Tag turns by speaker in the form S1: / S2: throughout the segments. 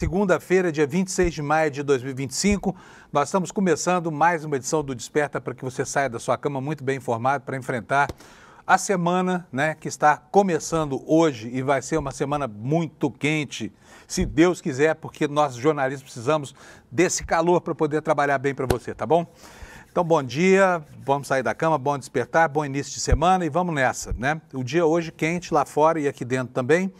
S1: Segunda-feira, dia 26 de maio de 2025, nós estamos começando mais uma edição do Desperta para que você saia da sua cama muito bem informado para enfrentar a semana, que está começando hoje e vai ser uma semana muito quente, se Deus quiser, porque nós jornalistas precisamos desse calor para poder trabalhar bem para você, tá bom? Então, bom dia, vamos sair da cama, bom despertar, bom início de semana e vamos nessa, O dia hoje quente lá fora e aqui dentro também.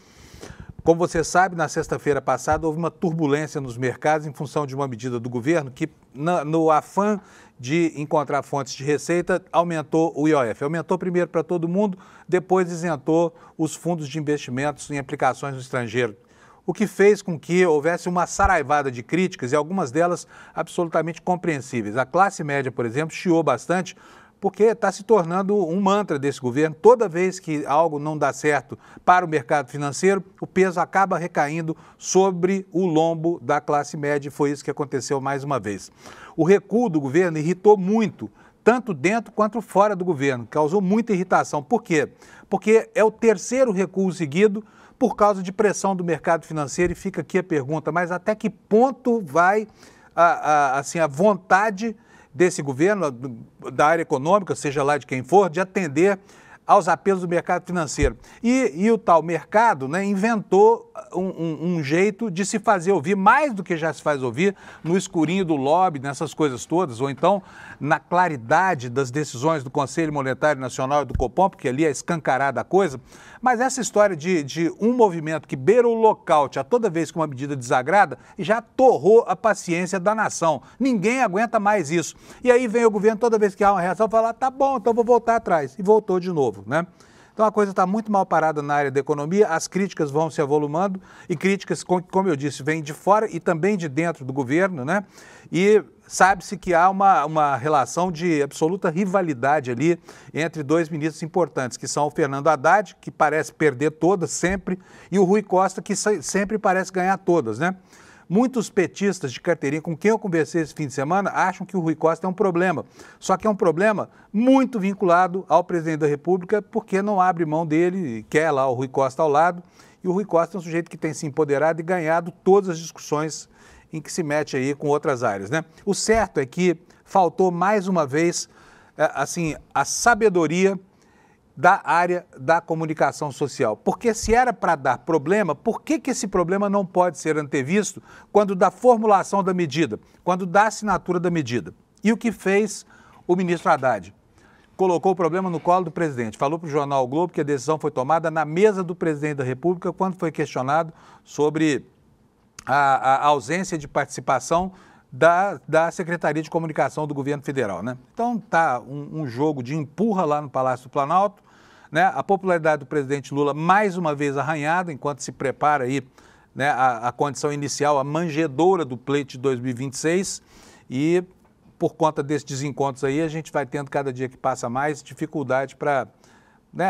S1: Como você sabe, na sexta-feira passada houve uma turbulência nos mercados em função de uma medida do governo que, no afã de encontrar fontes de receita, aumentou o IOF. Aumentou primeiro para todo mundo, depois isentou os fundos de investimentos em aplicações no estrangeiro, o que fez com que houvesse uma saraivada de críticas e algumas delas absolutamente compreensíveis. A classe média, por exemplo, chiou bastante, porque está se tornando um mantra desse governo. Toda vez que algo não dá certo para o mercado financeiro, o peso acaba recaindo sobre o lombo da classe média, e foi isso que aconteceu mais uma vez. O recuo do governo irritou muito, tanto dentro quanto fora do governo, causou muita irritação. Por quê? Porque é o terceiro recuo seguido por causa de pressão do mercado financeiro, e fica aqui a pergunta, mas até que ponto vai a vontade desse governo, da área econômica, seja lá de quem for, de atender aos apelos do mercado financeiro. E o tal mercado inventou um jeito de se fazer ouvir, mais do que já se faz ouvir, no escurinho do lobby, nessas coisas todas, ou então na claridade das decisões do Conselho Monetário Nacional e do Copom, porque ali é escancarada a coisa. Mas essa história de um movimento que beira o lockout a toda vez que uma medida desagrada, já torrou a paciência da nação. Ninguém aguenta mais isso. E aí vem o governo, toda vez que há uma reação, fala, tá bom, então vou voltar atrás. E voltou de novo. Então a coisa está muito mal parada na área da economia, as críticas vão se avolumando, e críticas, como eu disse, vêm de fora e também de dentro do governo, E sabe-se que há uma relação de absoluta rivalidade ali entre dois ministros importantes, que são o Fernando Haddad, que parece perder todas sempre, e o Rui Costa, que sempre parece ganhar todas, Muitos petistas de carteirinha com quem eu conversei esse fim de semana acham que o Rui Costa é um problema, só que é um problema muito vinculado ao presidente da República, porque não abre mão dele, quer lá o Rui Costa ao lado, e o Rui Costa é um sujeito que tem se empoderado e ganhado todas as discussões em que se mete aí com outras áreas, O certo é que faltou mais uma vez, a sabedoria da área da comunicação social. Porque se era para dar problema, por que esse problema não pode ser antevisto quando da formulação da medida, quando da assinatura da medida? E o que fez o ministro Haddad? Colocou o problema no colo do presidente. Falou para o jornal o Globo que a decisão foi tomada na mesa do presidente da República quando foi questionado sobre a ausência de participação da Secretaria de Comunicação do Governo Federal, Então tá um jogo de empurra lá no Palácio do Planalto, A popularidade do presidente Lula mais uma vez arranhada, enquanto se prepara aí, a condição inicial, a manjedoura do pleito de 2026, e por conta desses desencontros aí, a gente vai tendo cada dia que passa mais dificuldade para,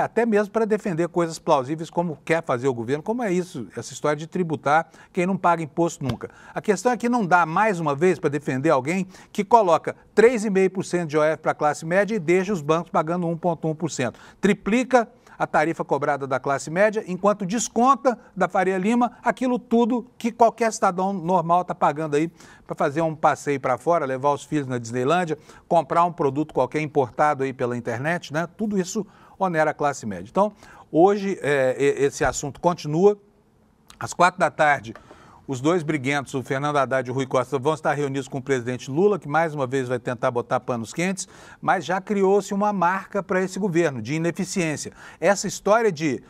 S1: até mesmo para defender coisas plausíveis como quer fazer o governo, como é isso, essa história de tributar quem não paga imposto nunca. A questão é que não dá, mais uma vez, para defender alguém que coloca 3,5% de IOF para a classe média e deixa os bancos pagando 1,1%. Triplica a tarifa cobrada da classe média, enquanto desconta da Faria Lima aquilo tudo que qualquer cidadão normal está pagando aí para fazer um passeio para fora, levar os filhos na Disneylândia, comprar um produto qualquer importado aí pela internet, Tudo isso onera a classe média. Então, hoje esse assunto continua. Às 16h, os dois briguentos, o Fernando Haddad e o Rui Costa, vão estar reunidos com o presidente Lula, que mais uma vez vai tentar botar panos quentes, mas já criou-se uma marca para esse governo de ineficiência. Essa história de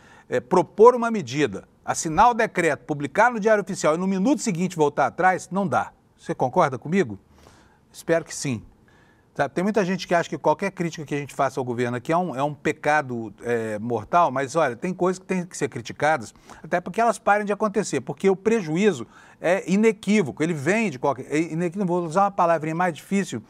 S1: propor uma medida, assinar o decreto, publicar no Diário Oficial e no minuto seguinte voltar atrás, não dá. Você concorda comigo? Espero que sim. Tem muita gente que acha que qualquer crítica que a gente faça ao governo aqui é um pecado mortal, mas olha, tem coisas que têm que ser criticadas, até porque elas parem de acontecer, porque o prejuízo é inequívoco, ele vem de qualquer... vou usar uma palavrinha mais difícil,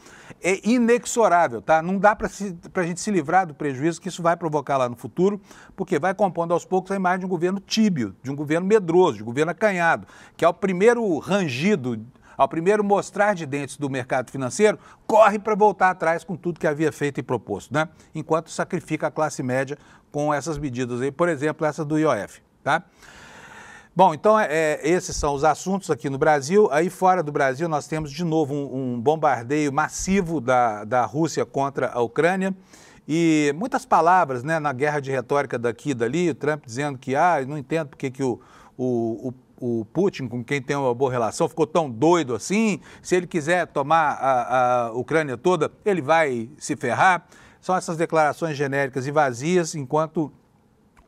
S1: é inexorável, Não dá para a gente se livrar do prejuízo que isso vai provocar lá no futuro, porque vai compondo aos poucos a imagem de um governo tíbio, de um governo medroso, de um governo acanhado, que é o primeiro rangido, ao primeiro mostrar de dentes do mercado financeiro, corre para voltar atrás com tudo que havia feito e proposto, Enquanto sacrifica a classe média com essas medidas aí, por exemplo, essa do IOF, Bom, então esses são os assuntos aqui no Brasil. Aí fora do Brasil nós temos de novo um bombardeio massivo da Rússia contra a Ucrânia e muitas palavras, né, na guerra de retórica daqui e dali, o Trump dizendo que não entendo porque que o Putin, com quem tem uma boa relação, ficou tão doido assim, se ele quiser tomar a Ucrânia toda, ele vai se ferrar. São essas declarações genéricas e vazias, enquanto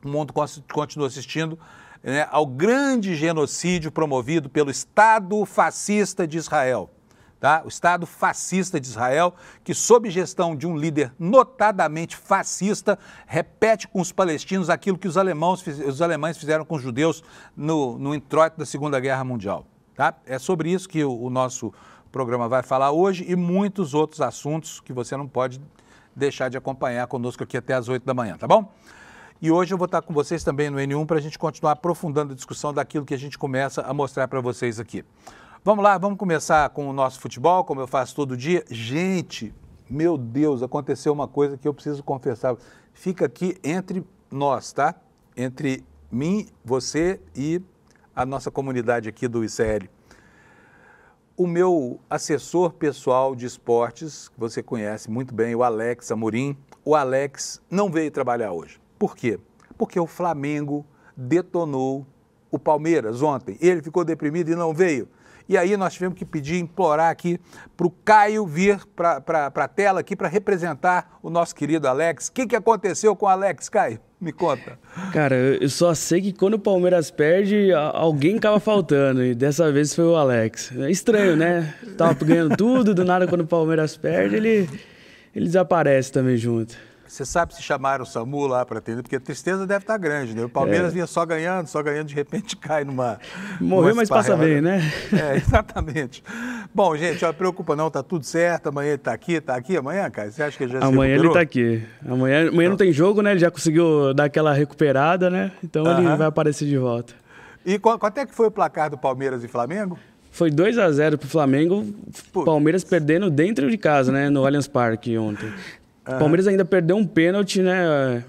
S1: o mundo continua assistindo, né, ao grande genocídio promovido pelo Estado fascista de Israel. Tá? O Estado fascista de Israel, que sob gestão de um líder notadamente fascista, repete com os palestinos aquilo que os alemães fizeram com os judeus no introito da Segunda Guerra Mundial. Tá? É sobre isso que o nosso programa vai falar hoje e muitos outros assuntos que você não pode deixar de acompanhar conosco aqui até às 8 da manhã, tá bom? E hoje eu vou estar com vocês também no N1 para a gente continuar aprofundando a discussão daquilo que a gente começa a mostrar para vocês aqui. Vamos lá, vamos começar com o nosso futebol, como eu faço todo dia. Gente, meu Deus, aconteceu uma coisa que eu preciso confessar. Fica aqui entre nós, tá? Entre mim, você e a nossa comunidade aqui do ICL. O meu assessor pessoal de esportes, que você conhece muito bem, o Alex Amorim, o Alex não veio trabalhar hoje. Por quê? Porque o Flamengo detonou o Palmeiras ontem. Ele ficou deprimido e não veio. E aí nós tivemos que pedir, implorar aqui para o Caio vir para a tela aqui para representar o nosso querido Alex. O que aconteceu com o Alex, Caio? Me conta.
S2: Cara, eu só sei que quando o Palmeiras perde, alguém acaba faltando. E dessa vez foi o Alex. É estranho, né? Tava ganhando tudo, do nada quando o Palmeiras perde, ele desaparece também junto.
S1: Você sabe se chamaram o SAMU lá para atender? Porque a tristeza deve estar grande, né? O Palmeiras vinha só ganhando, de repente cai numa...
S2: Morreu, mas passa bem, né?
S1: Exatamente. Bom, gente, não preocupa não, tá tudo certo, amanhã ele tá aqui amanhã, cara? Você acha que ele já se
S2: Amanhã
S1: recuperou?
S2: Ele tá aqui. Amanhã não tem jogo, né? Ele já conseguiu dar aquela recuperada, né? Então ele vai aparecer de volta.
S1: E quanto é que foi o placar do Palmeiras e Flamengo?
S2: Foi 2-0 pro Flamengo, Palmeiras perdendo dentro de casa, né? No Allianz Parque ontem. O Palmeiras ainda perdeu um pênalti, né?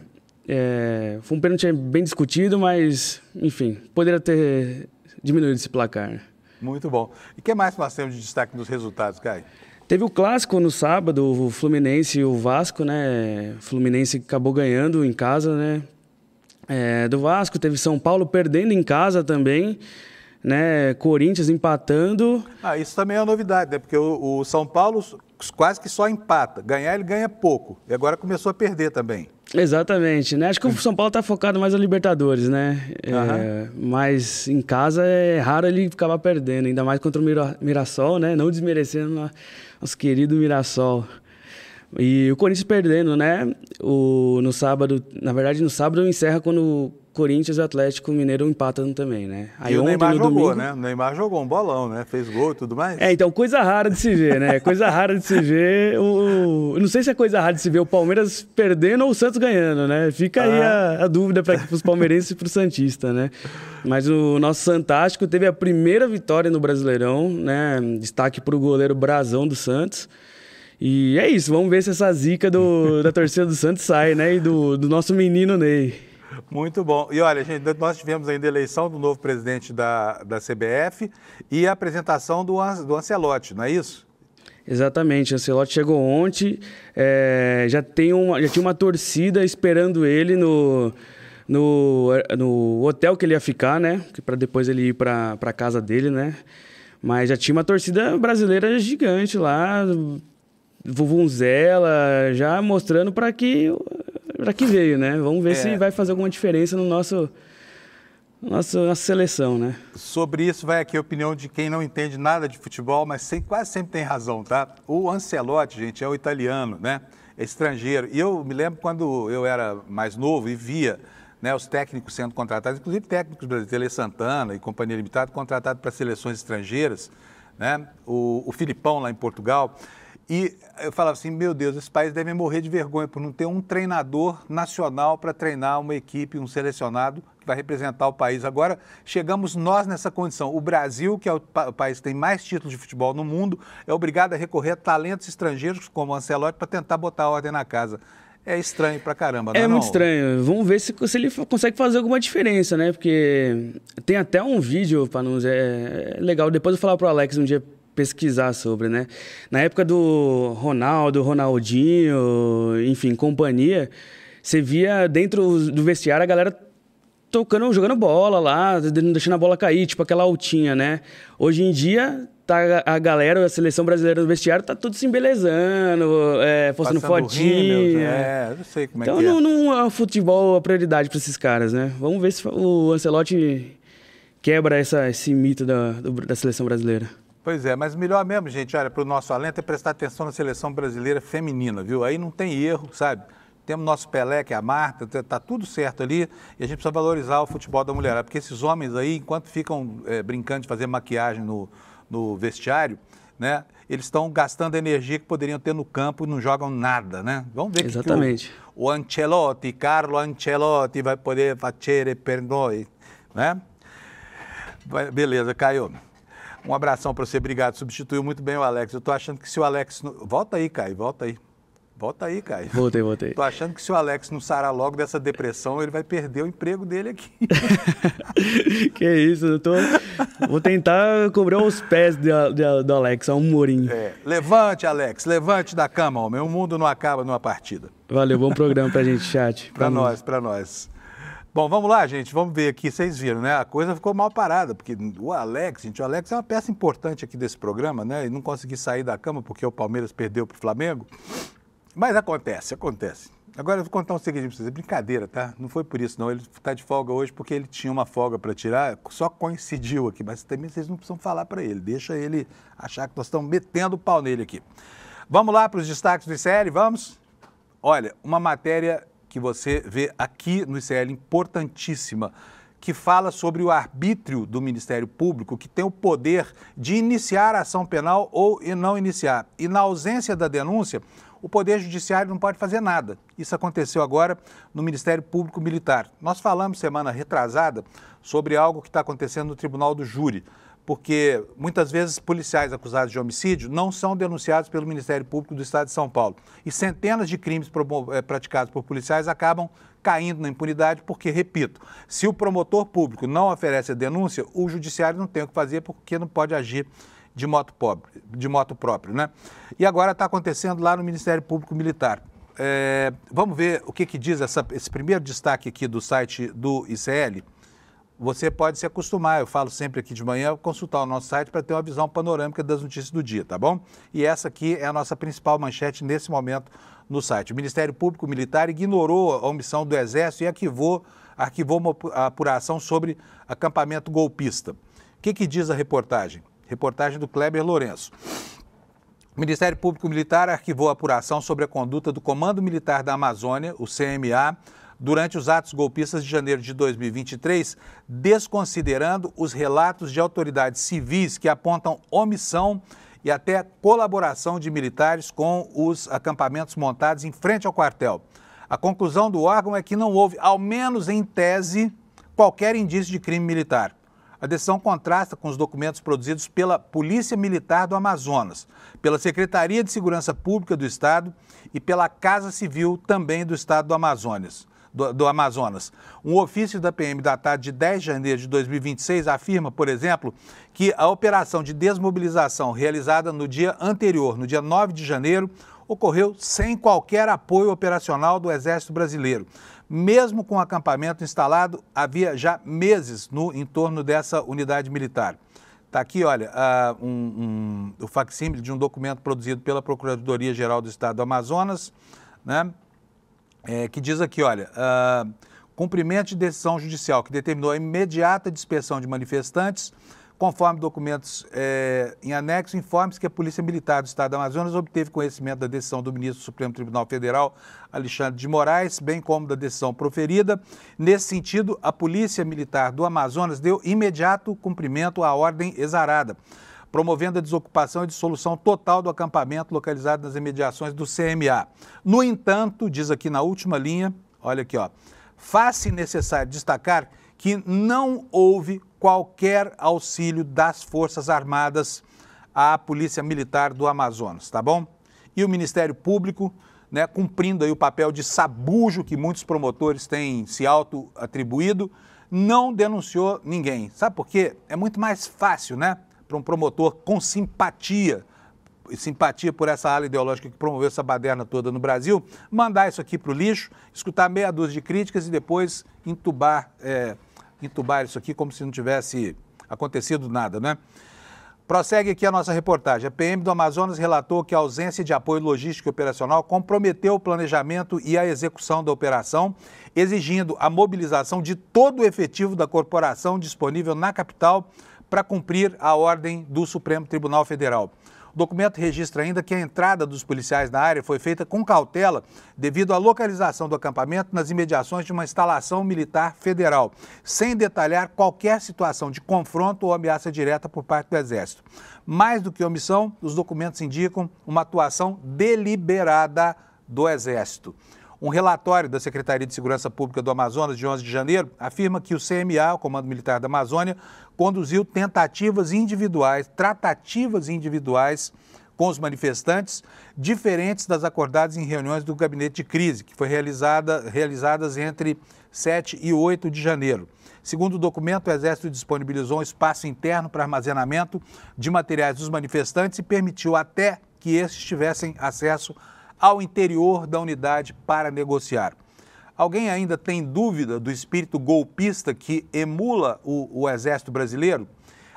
S2: Foi um pênalti bem discutido, mas, enfim, poderia ter diminuído esse placar.
S1: Muito bom. E o que mais nós temos de destaque nos resultados, Caio?
S2: Teve o clássico no sábado, o Fluminense e o Vasco, né? O Fluminense acabou ganhando em casa, né? Do Vasco, teve São Paulo perdendo em casa também, né? Corinthians empatando.
S1: Isso também é uma novidade, né? Porque o São Paulo quase que só empata. Ganhar, ele ganha pouco. E agora começou a perder também.
S2: Exatamente, né? Acho que o São Paulo está focado mais na Libertadores, né? Mas em casa é raro ele acabar perdendo, ainda mais contra o Mirassol, né? Não desmerecendo nosso querido Mirassol. E o Corinthians perdendo, né? No sábado encerra quando Corinthians e Atlético Mineiro empatam também, né?
S1: Aí e o Neymar jogou, né? O Neymar jogou um bolão, né? Fez gol e tudo mais.
S2: Então, coisa rara de se ver, né? Coisa rara de se ver. Eu não sei se é coisa rara de se ver o Palmeiras perdendo ou o Santos ganhando, né? Fica aí a dúvida para os palmeirenses e para o Santista, né? Mas o nosso Santástico teve a primeira vitória no Brasileirão, né? Destaque para o goleiro Brazão do Santos. E é isso, vamos ver se essa zica da torcida do Santos sai, né? E do nosso menino Ney.
S1: Muito bom. E olha, gente, nós tivemos ainda a eleição do novo presidente da CBF e a apresentação do Ancelotti, não é isso?
S2: Exatamente, o Ancelotti chegou ontem, já tinha uma torcida esperando ele no hotel que ele ia ficar, né? Para depois ele ir para casa dele, né? Mas já tinha uma torcida brasileira gigante lá, vuvuzela, já mostrando para que veio, né? Vamos ver se vai fazer alguma diferença no nossa seleção, né?
S1: Sobre isso vai aqui a opinião de quem não entende nada de futebol, mas quase sempre tem razão, tá? O Ancelotti, gente, é o italiano, né? É estrangeiro. E eu me lembro quando eu era mais novo e via, né, os técnicos sendo contratados, inclusive técnicos brasileiros, Tele Santana e Companhia Limitada, contratados para seleções estrangeiras, né? O Filipão lá em Portugal. E eu falava assim, meu Deus, esses países devem morrer de vergonha por não ter um treinador nacional para treinar uma equipe, um selecionado que vai representar o país. Agora, chegamos nós nessa condição. O Brasil, que é o país que tem mais títulos de futebol no mundo, é obrigado a recorrer a talentos estrangeiros como o Ancelotti para tentar botar ordem na casa. é estranho pra caramba, não é?
S2: É muito estranho. Vamos ver se ele consegue fazer alguma diferença, né? Porque tem até um vídeo, para nos é legal. Depois eu falar pro Alex um dia pesquisar sobre, né? Na época do Ronaldo, Ronaldinho, enfim, companhia, você via dentro do vestiário a galera jogando bola lá, não deixando a bola cair, tipo aquela altinha, né? Hoje em dia, tá a galera, a seleção brasileira do vestiário, tá tudo se embelezando, postando fotinha.
S1: Eu sei como
S2: então,
S1: é que é.
S2: Então não é o futebol a prioridade para esses caras, né? Vamos ver se o Ancelotti quebra esse mito da seleção brasileira.
S1: Pois é, mas melhor mesmo, gente, olha, para o nosso alento é prestar atenção na seleção brasileira feminina, viu? Aí não tem erro, sabe? Temos nosso Pelé, que é a Marta, tá tudo certo ali, e a gente precisa valorizar o futebol da mulherada, porque esses homens aí, enquanto ficam brincando de fazer maquiagem no vestiário, né, eles estão gastando energia que poderiam ter no campo e não jogam nada, né? Vamos ver
S2: Exatamente.
S1: Que o Ancelotti, Carlo Ancelotti, vai poder fazer per noi, né? Beleza, Caio. Um abração para você, obrigado. Substituiu muito bem o Alex. Eu tô achando que se o Alex... Volta aí, Caio, volta aí. Volta aí, Caio.
S2: Voltei.
S1: Tô achando que se o Alex não sarar logo dessa depressão, ele vai perder o emprego dele aqui.
S2: Que isso, vou tentar cobrir os pés do Alex, a um murinho.
S1: Levante, Alex, levante da cama, homem. O mundo não acaba numa partida.
S2: Valeu, bom programa pra gente, chat.
S1: Pra nós. Bom, vamos lá, gente, vamos ver aqui, vocês viram, né? A coisa ficou mal parada, porque o Alex é uma peça importante aqui desse programa, né? E não consegui sair da cama porque o Palmeiras perdeu pro Flamengo. Mas acontece. Agora eu vou contar um segredinho pra vocês, é brincadeira, tá? Não foi por isso não, ele tá de folga hoje porque ele tinha uma folga para tirar, só coincidiu aqui, mas também vocês não precisam falar para ele, deixa ele achar que nós estamos metendo o pau nele aqui. Vamos lá para os destaques do ICL, vamos? Olha, uma matéria que você vê aqui no ICL, importantíssima, que fala sobre o arbítrio do Ministério Público, que tem o poder de iniciar a ação penal ou não iniciar. E na ausência da denúncia, o Poder Judiciário não pode fazer nada. Isso aconteceu agora no Ministério Público Militar. Nós falamos semana retrasada sobre algo que está acontecendo no Tribunal do Júri, porque muitas vezes policiais acusados de homicídio não são denunciados pelo Ministério Público do Estado de São Paulo. E centenas de crimes praticados por policiais acabam caindo na impunidade porque, repito, se o promotor público não oferece a denúncia, o judiciário não tem o que fazer porque não pode agir de moto próprio, né? E agora está acontecendo lá no Ministério Público Militar. Vamos ver o que diz esse primeiro destaque aqui do site do ICL. Você pode se acostumar, eu falo sempre aqui de manhã, consultar o nosso site para ter uma visão panorâmica das notícias do dia, tá bom? E essa aqui é a nossa principal manchete nesse momento no site. O Ministério Público Militar ignorou a omissão do Exército e arquivou uma apuração sobre acampamento golpista. O que diz a reportagem? Reportagem do Kleber Lourenço. O Ministério Público Militar arquivou a apuração sobre a conduta do Comando Militar da Amazônia, o CMA, durante os atos golpistas de janeiro de 2023, desconsiderando os relatos de autoridades civis que apontam omissão e até colaboração de militares com os acampamentos montados em frente ao quartel. A conclusão do órgão é que não houve, ao menos em tese, qualquer indício de crime militar. A decisão contrasta com os documentos produzidos pela Polícia Militar do Amazonas, pela Secretaria de Segurança Pública do Estado e pela Casa Civil também do Estado do Amazonas. Um ofício da PM datado de 10 de janeiro de 2026 afirma, por exemplo, que a operação de desmobilização realizada no dia anterior, no dia 9 de janeiro, ocorreu sem qualquer apoio operacional do Exército Brasileiro. Mesmo com o acampamento instalado, havia já meses no entorno dessa unidade militar. Está aqui, olha, o facsímile de um documento produzido pela Procuradoria-Geral do Estado do Amazonas, né, que diz aqui, olha, cumprimento de decisão judicial que determinou a imediata dispersão de manifestantes, conforme documentos em anexo, informa-se que a Polícia Militar do Estado do Amazonas obteve conhecimento da decisão do ministro do Supremo Tribunal Federal, Alexandre de Moraes, bem como da decisão proferida. Nesse sentido, a Polícia Militar do Amazonas deu imediato cumprimento à ordem exarada, promovendo a desocupação e dissolução total do acampamento localizado nas imediações do CMA. No entanto, diz aqui na última linha, olha aqui, ó, faz-se necessário destacar que não houve qualquer auxílio das Forças Armadas à Polícia Militar do Amazonas, tá bom? E o Ministério Público né, cumprindo aí o papel de sabujo que muitos promotores têm se auto-atribuído, não denunciou ninguém. Sabe por quê? É muito mais fácil, né, para um promotor com simpatia por essa ala ideológica que promoveu essa baderna toda no Brasil, mandar isso aqui para o lixo, escutar meia dúzia de críticas e depois entubar isso aqui como se não tivesse acontecido nada, né? Prossegue aqui a nossa reportagem. A PM do Amazonas relatou que a ausência de apoio logístico e operacional comprometeu o planejamento e a execução da operação, exigindo a mobilização de todo o efetivo da corporação disponível na capital para cumprir a ordem do Supremo Tribunal Federal. O documento registra ainda que a entrada dos policiais na área foi feita com cautela devido à localização do acampamento nas imediações de uma instalação militar federal, sem detalhar qualquer situação de confronto ou ameaça direta por parte do Exército. Mais do que omissão, os documentos indicam uma atuação deliberada do Exército. Um relatório da Secretaria de Segurança Pública do Amazonas, de 11 de janeiro, afirma que o CMA, o Comando Militar da Amazônia, conduziu tratativas individuais com os manifestantes, diferentes das acordadas em reuniões do Gabinete de Crise, que foi realizadas entre 7 e 8 de janeiro. Segundo o documento, o Exército disponibilizou um espaço interno para armazenamento de materiais dos manifestantes e permitiu até que estes tivessem acesso ao interior da unidade para negociar. Alguém ainda tem dúvida do espírito golpista que emula o Exército Brasileiro?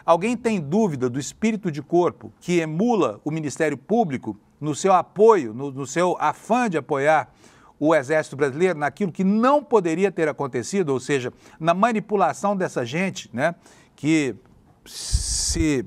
S1: Alguém tem dúvida do espírito de corpo que emula o Ministério Público no seu apoio, no seu afã de apoiar o Exército Brasileiro naquilo que não poderia ter acontecido, ou seja, na manipulação dessa gente, né, que se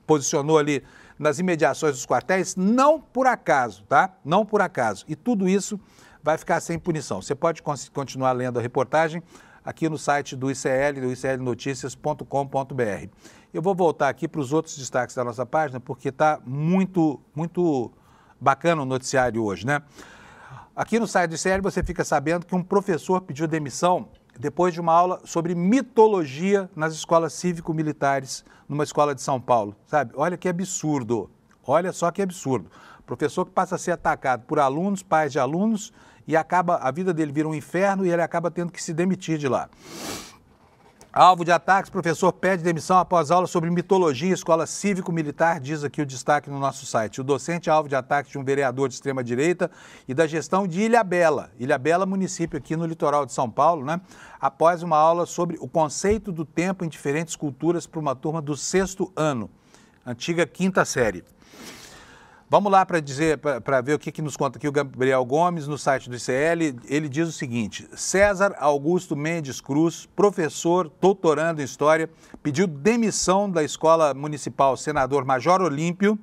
S1: posicionou ali nas imediações dos quartéis, não por acaso, tá? Não por acaso. E tudo isso vai ficar sem punição. Você pode continuar lendo a reportagem aqui no site do ICL, do iclnoticias.com.br. Eu vou voltar aqui para os outros destaques da nossa página, porque está muito bacana o noticiário hoje, né? Aqui no site do ICL você fica sabendo que um professor pediu demissão depois de uma aula sobre mitologia nas escolas cívico-militares, numa escola de São Paulo, sabe? Olha que absurdo, olha só que absurdo. Professor que passa a ser atacado por alunos, pais de alunos, e a vida dele vira um inferno e ele acaba tendo que se demitir de lá. Alvo de ataques, professor pede demissão após aula sobre mitologia em escola cívico-militar, diz aqui o destaque no nosso site. O docente é alvo de ataques de um vereador de extrema-direita e da gestão de Ilhabela, município aqui no litoral de São Paulo, né? Após uma aula sobre o conceito do tempo em diferentes culturas para uma turma do 6º ano, antiga 5ª série. Vamos lá para ver o que nos conta aqui o Gabriel Gomes no site do ICL. Ele diz o seguinte: César Augusto Mendes Cruz, professor, doutorando em História, pediu demissão da Escola Municipal Senador Major Olímpio,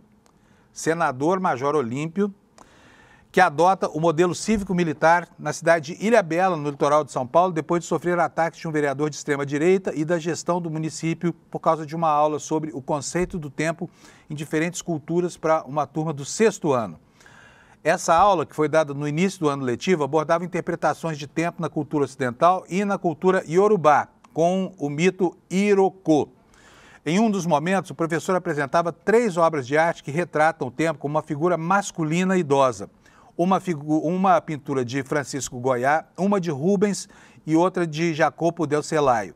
S1: que adota o modelo cívico-militar na cidade de Ilhabela, no litoral de São Paulo, depois de sofrer ataques de um vereador de extrema-direita e da gestão do município por causa de uma aula sobre o conceito do tempo em diferentes culturas para uma turma do 6º ano. Essa aula, que foi dada no início do ano letivo, abordava interpretações de tempo na cultura ocidental e na cultura iorubá, com o mito Iroko. Em um dos momentos, o professor apresentava 3 obras de arte que retratam o tempo como uma figura masculina idosa. Uma pintura de Francisco Goya, uma de Rubens e outra de Jacopo del Celaio.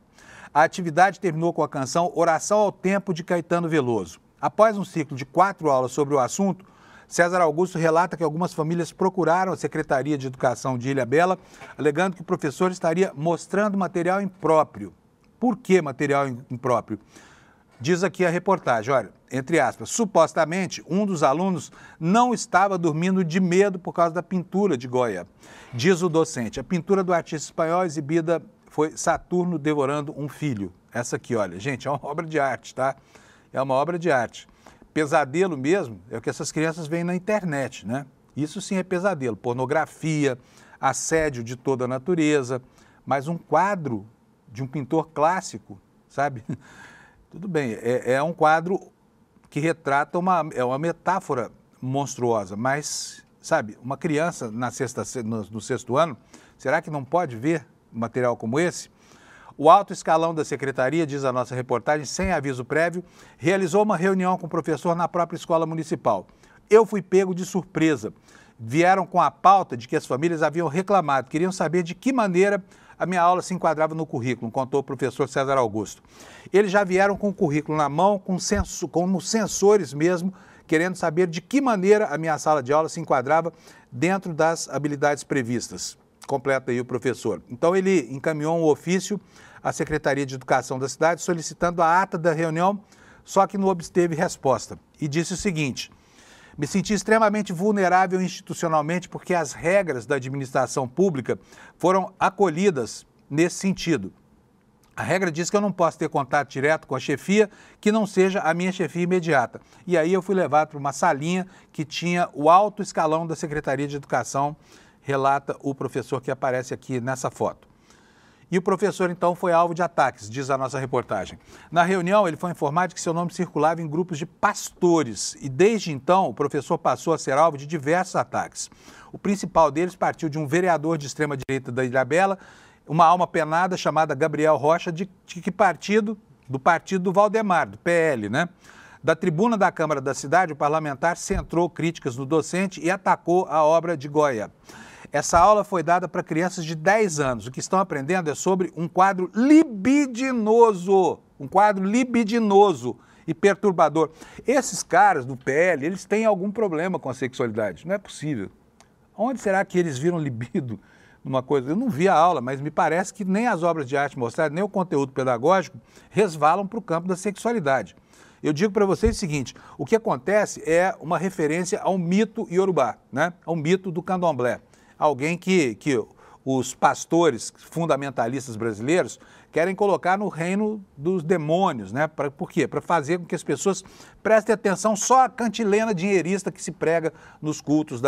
S1: A atividade terminou com a canção Oração ao Tempo, de Caetano Veloso. Após um ciclo de 4 aulas sobre o assunto, César Augusto relata que algumas famílias procuraram a Secretaria de Educação de Ilhabela, alegando que o professor estaria mostrando material impróprio. Por que material impróprio? Diz aqui a reportagem, olha, entre aspas, supostamente um dos alunos não estava dormindo de medo por causa da pintura de Goya. Diz o docente, a pintura do artista espanhol exibida foi Saturno devorando um filho. Essa aqui, olha, gente, é uma obra de arte, tá? É uma obra de arte. Pesadelo mesmo é o que essas crianças veem na internet, né? Isso sim é pesadelo, pornografia, assédio de toda a natureza, mas um quadro de um pintor clássico, sabe? Tudo bem, é um quadro que retrata uma metáfora monstruosa, mas, sabe, uma criança no 6º ano, será que não pode ver material como esse? O alto escalão da secretaria, diz a nossa reportagem, sem aviso prévio, realizou uma reunião com o professor na própria escola municipal. Eu fui pego de surpresa. vieram com a pauta de que as famílias haviam reclamado, queriam saber de que maneira a minha aula se enquadrava no currículo, contou o professor César Augusto. Eles já vieram com o currículo na mão, como sensores mesmo, querendo saber de que maneira a minha sala de aula se enquadrava dentro das habilidades previstas. Completa aí o professor. Então ele encaminhou um ofício à Secretaria de Educação da cidade solicitando a ata da reunião, só que não obteve resposta. E disse o seguinte: me senti extremamente vulnerável institucionalmente porque as regras da administração pública foram acolhidas nesse sentido. A regra diz que eu não posso ter contato direto com a chefia que não seja a minha chefia imediata. E aí eu fui levado para uma salinha que tinha o alto escalão da Secretaria de Educação, relata o professor que aparece aqui nessa foto. E o professor, então, foi alvo de ataques, diz a nossa reportagem. Na reunião, ele foi informado de que seu nome circulava em grupos de pastores e, desde então, o professor passou a ser alvo de diversos ataques. O principal deles partiu de um vereador de extrema-direita da Ilhabela, uma alma penada chamada Gabriel Rocha, de que partido? Do partido do Valdemar, do PL, né? Da tribuna da Câmara da cidade, o parlamentar centrou críticas no docente e atacou a obra de Goya. Essa aula foi dada para crianças de 10 anos. O que estão aprendendo é sobre um quadro libidinoso e perturbador. Esses caras do PL, eles têm algum problema com a sexualidade. Não é possível. Onde será que eles viram libido numa coisa? Eu não vi a aula, mas me parece que nem as obras de arte mostradas, nem o conteúdo pedagógico resvalam para o campo da sexualidade. Eu digo para vocês o seguinte: o que acontece é uma referência ao mito iorubá, né? Ao mito do candomblé. Alguém que os pastores fundamentalistas brasileiros querem colocar no reino dos demônios, né? Por quê? Para fazer com que as pessoas prestem atenção só à cantilena dinheirista que se prega nos cultos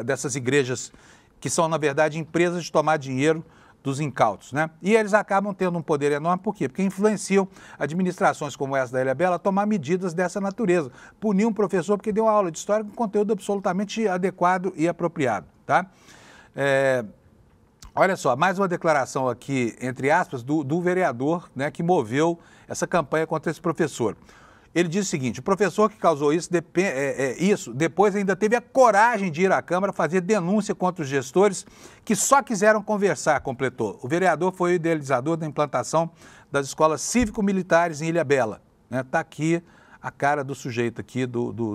S1: dessas igrejas que são, na verdade, empresas de tomar dinheiro dos incautos, né? E eles acabam tendo um poder enorme, por quê? Porque influenciam administrações como essa da Ilhabela a tomar medidas dessa natureza. Punir um professor porque deu uma aula de história com conteúdo absolutamente adequado e apropriado, tá? Olha só, mais uma declaração aqui, entre aspas, do vereador, né, que moveu essa campanha contra esse professor. Ele diz o seguinte: o professor que causou isso, depois ainda teve a coragem de ir à Câmara fazer denúncia contra os gestores que só quiseram conversar, completou. O vereador foi o idealizador da implantação das escolas cívico-militares em Ilhabela. Está aqui a cara do sujeito aqui,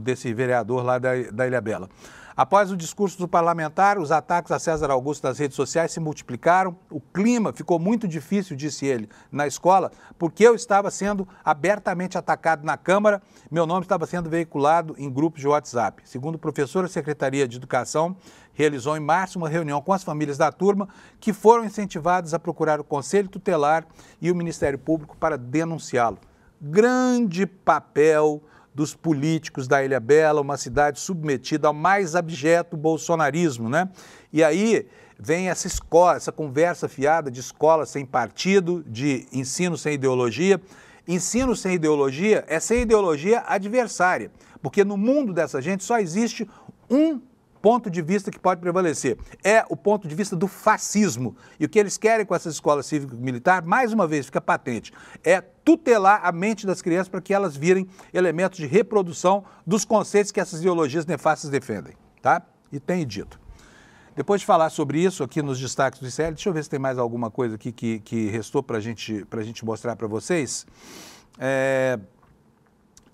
S1: desse vereador lá da Ilhabela. Após o discurso do parlamentar, os ataques a César Augusto nas redes sociais se multiplicaram. O clima ficou muito difícil, disse ele, na escola, porque eu estava sendo abertamente atacado na Câmara, meu nome estava sendo veiculado em grupos de WhatsApp. Segundo o professor, a Secretaria de Educação realizou em março uma reunião com as famílias da turma, que foram incentivadas a procurar o Conselho Tutelar e o Ministério Público para denunciá-lo. Grande papel dos políticos da Ilhabela, uma cidade submetida ao mais abjeto bolsonarismo, né? E aí vem essa escola, essa conversa fiada de escola sem partido, de ensino sem ideologia. Ensino sem ideologia é sem ideologia adversária, porque no mundo dessa gente só existe um ponto de vista que pode prevalecer, é o ponto de vista do fascismo. E o que eles querem com essas escolas cívico-militar, mais uma vez, fica patente, é tutelar a mente das crianças para que elas virem elementos de reprodução dos conceitos que essas ideologias nefastas defendem, tá? E tem dito. Depois de falar sobre isso aqui nos destaques do ICL, deixa eu ver se tem mais alguma coisa aqui que restou para a gente mostrar para vocês.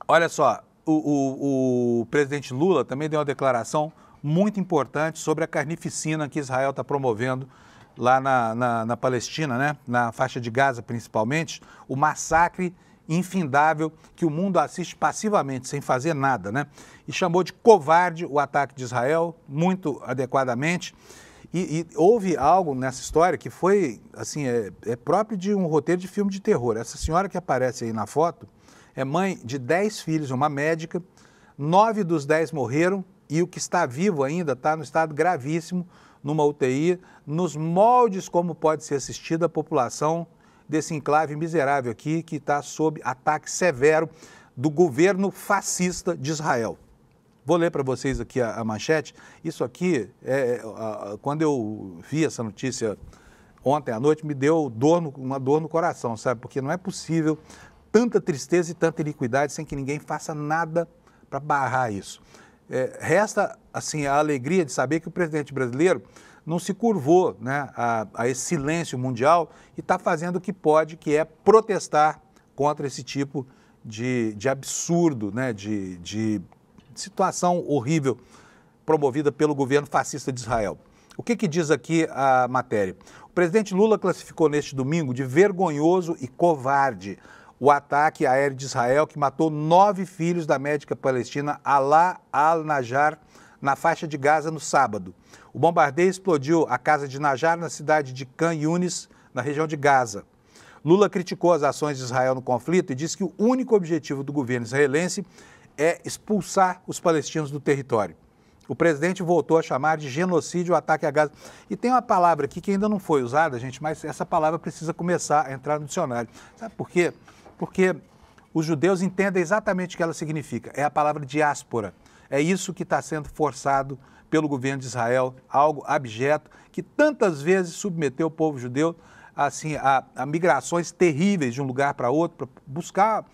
S1: Olha só, o presidente Lula também deu uma declaração muito importante sobre a carnificina que Israel está promovendo lá na Palestina, né? Na faixa de Gaza principalmente, o massacre infindável que o mundo assiste passivamente, sem fazer nada, né? E chamou de covarde o ataque de Israel, muito adequadamente. E houve algo nessa história que foi, assim, próprio de um roteiro de filme de terror. Essa senhora que aparece aí na foto é mãe de 10 filhos, uma médica, 9 dos 10 morreram, e o que está vivo ainda está no estado gravíssimo, numa UTI, nos moldes como pode ser assistida a população desse enclave miserável aqui, que está sob ataque severo do governo fascista de Israel. Vou ler para vocês aqui a manchete. Isso aqui, quando eu vi essa notícia ontem à noite, me deu uma dor no coração, sabe? Porque não é possível tanta tristeza e tanta iniquidade sem que ninguém faça nada para barrar isso. resta assim, a alegria de saber que o presidente brasileiro não se curvou, né, a esse silêncio mundial e está fazendo o que pode, que é protestar contra esse tipo de absurdo, né, de situação horrível promovida pelo governo fascista de Israel. O que diz aqui a matéria? O presidente Lula classificou neste domingo de vergonhoso e covarde o ataque aéreo de Israel que matou 9 filhos da médica palestina Alaa al-Najjar na faixa de Gaza no sábado. O bombardeio explodiu a casa de Najjar na cidade de Khan Yunis, na região de Gaza. Lula criticou as ações de Israel no conflito e disse que o único objetivo do governo israelense é expulsar os palestinos do território. O presidente voltou a chamar de genocídio o ataque a Gaza. E tem uma palavra aqui que ainda não foi usada, gente, mas essa palavra precisa começar a entrar no dicionário. Sabe por quê? Porque os judeus entendem exatamente o que ela significa. É a palavra diáspora. É isso que está sendo forçado pelo governo de Israel, algo abjeto, que tantas vezes submeteu o povo judeu assim, a migrações terríveis de um lugar para outro, para buscar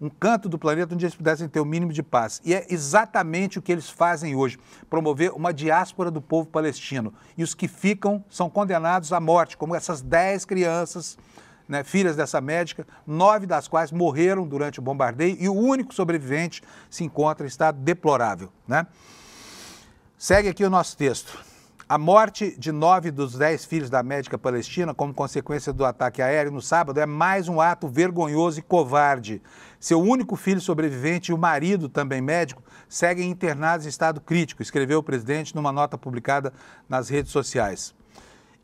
S1: um canto do planeta onde eles pudessem ter o mínimo de paz. E é exatamente o que eles fazem hoje, promover uma diáspora do povo palestino. E os que ficam são condenados à morte, como essas 10 crianças, né, filhas dessa médica, 9 das quais morreram durante o bombardeio e o único sobrevivente se encontra em estado deplorável, né? Segue aqui o nosso texto. A morte de 9 dos 10 filhos da médica palestina, como consequência do ataque aéreo no sábado, é mais um ato vergonhoso e covarde. Seu único filho sobrevivente e o marido, também médico, seguem internados em estado crítico, escreveu o presidente numa nota publicada nas redes sociais.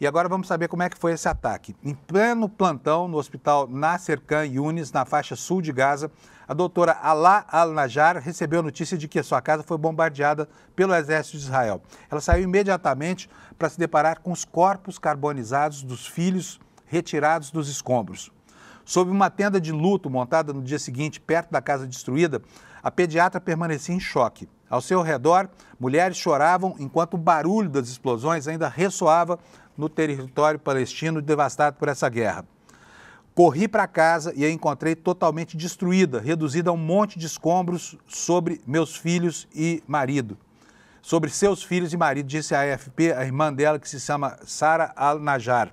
S1: E agora vamos saber como é que foi esse ataque. Em pleno plantão no hospital Nasser Khan Yunis, na faixa sul de Gaza, a doutora Alaa al-Najjar recebeu a notícia de que a sua casa foi bombardeada pelo exército de Israel. Ela saiu imediatamente para se deparar com os corpos carbonizados dos filhos retirados dos escombros. Sob uma tenda de luto montada no dia seguinte, perto da casa destruída, a pediatra permanecia em choque. Ao seu redor, mulheres choravam enquanto o barulho das explosões ainda ressoava no território palestino devastado por essa guerra. Corri para casa e a encontrei totalmente destruída, reduzida a um monte de escombros sobre meus filhos e marido. Sobre seus filhos e marido, disse a AFP, a irmã dela, que se chama Sara al-Najjar.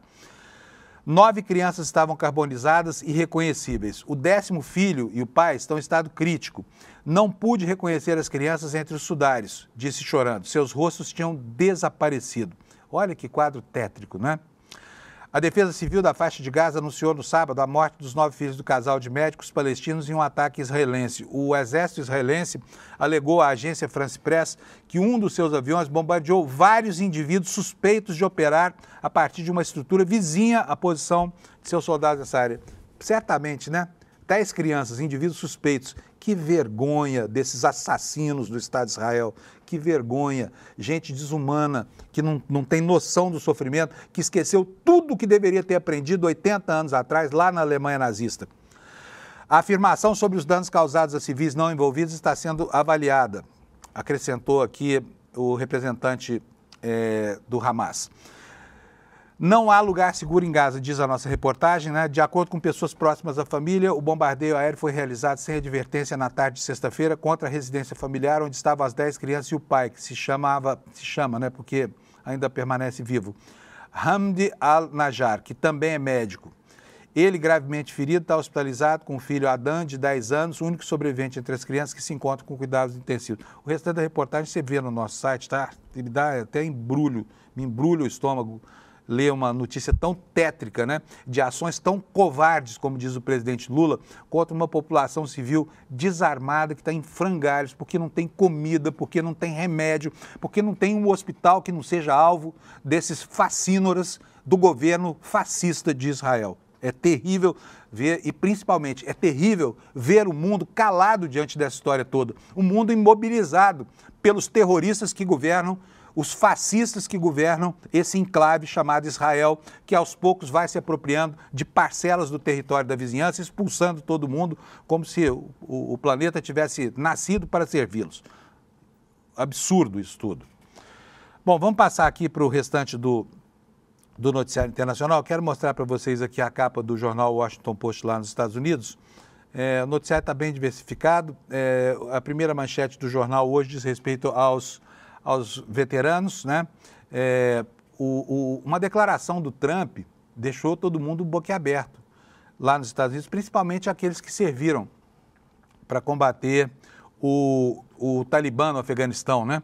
S1: 9 crianças estavam carbonizadas e irreconhecíveis. O 10º filho e o pai estão em estado crítico. Não pude reconhecer as crianças entre os sudários, disse chorando. Seus rostos tinham desaparecido. Olha que quadro tétrico, né? A Defesa Civil da faixa de Gaza anunciou no sábado a morte dos 9 filhos do casal de médicos palestinos em um ataque israelense. O exército israelense alegou à agência France Press que um dos seus aviões bombardeou vários indivíduos suspeitos de operar a partir de uma estrutura vizinha à posição de seus soldados nessa área. Certamente, né? 10 crianças, indivíduos suspeitos. Que vergonha desses assassinos do Estado de Israel. Que vergonha. Gente desumana, que não tem noção do sofrimento, que esqueceu tudo o que deveria ter aprendido 80 anos atrás, lá na Alemanha nazista. A afirmação sobre os danos causados a civis não envolvidos está sendo avaliada, acrescentou aqui o representante do Hamas. Não há lugar seguro em Gaza, diz a nossa reportagem, né? De acordo com pessoas próximas à família, o bombardeio aéreo foi realizado sem advertência na tarde de sexta-feira contra a residência familiar onde estavam as 10 crianças e o pai, que se chama, né? Porque ainda permanece vivo, Hamdi al-Najjar, que também é médico. Ele, gravemente ferido, está hospitalizado com o filho Adan, de 10 anos, o único sobrevivente entre as crianças que se encontram com cuidados intensivos. O restante da reportagem você vê no nosso site, tá? Me dá até embrulho, me embrulha o estômago ler uma notícia tão tétrica, né, de ações tão covardes, como diz o presidente Lula, contra uma população civil desarmada que está em frangalhos, porque não tem comida, porque não tem remédio, porque não tem um hospital que não seja alvo desses facínoras do governo fascista de Israel. É terrível ver, e principalmente é terrível ver o mundo calado diante dessa história toda, o mundo imobilizado pelos terroristas que governam, os fascistas que governam esse enclave chamado Israel, que aos poucos vai se apropriando de parcelas do território da vizinhança, expulsando todo mundo, como se o planeta tivesse nascido para servi-los. Absurdo isso tudo. Bom, vamos passar aqui para o restante do noticiário internacional. Quero mostrar para vocês aqui a capa do jornal Washington Post lá nos Estados Unidos. O noticiário está bem diversificado. A primeira manchete do jornal hoje diz respeito aos veteranos, né? Uma declaração do Trump deixou todo mundo boquiaberto lá nos Estados Unidos, principalmente aqueles que serviram para combater o Talibã no Afeganistão, né?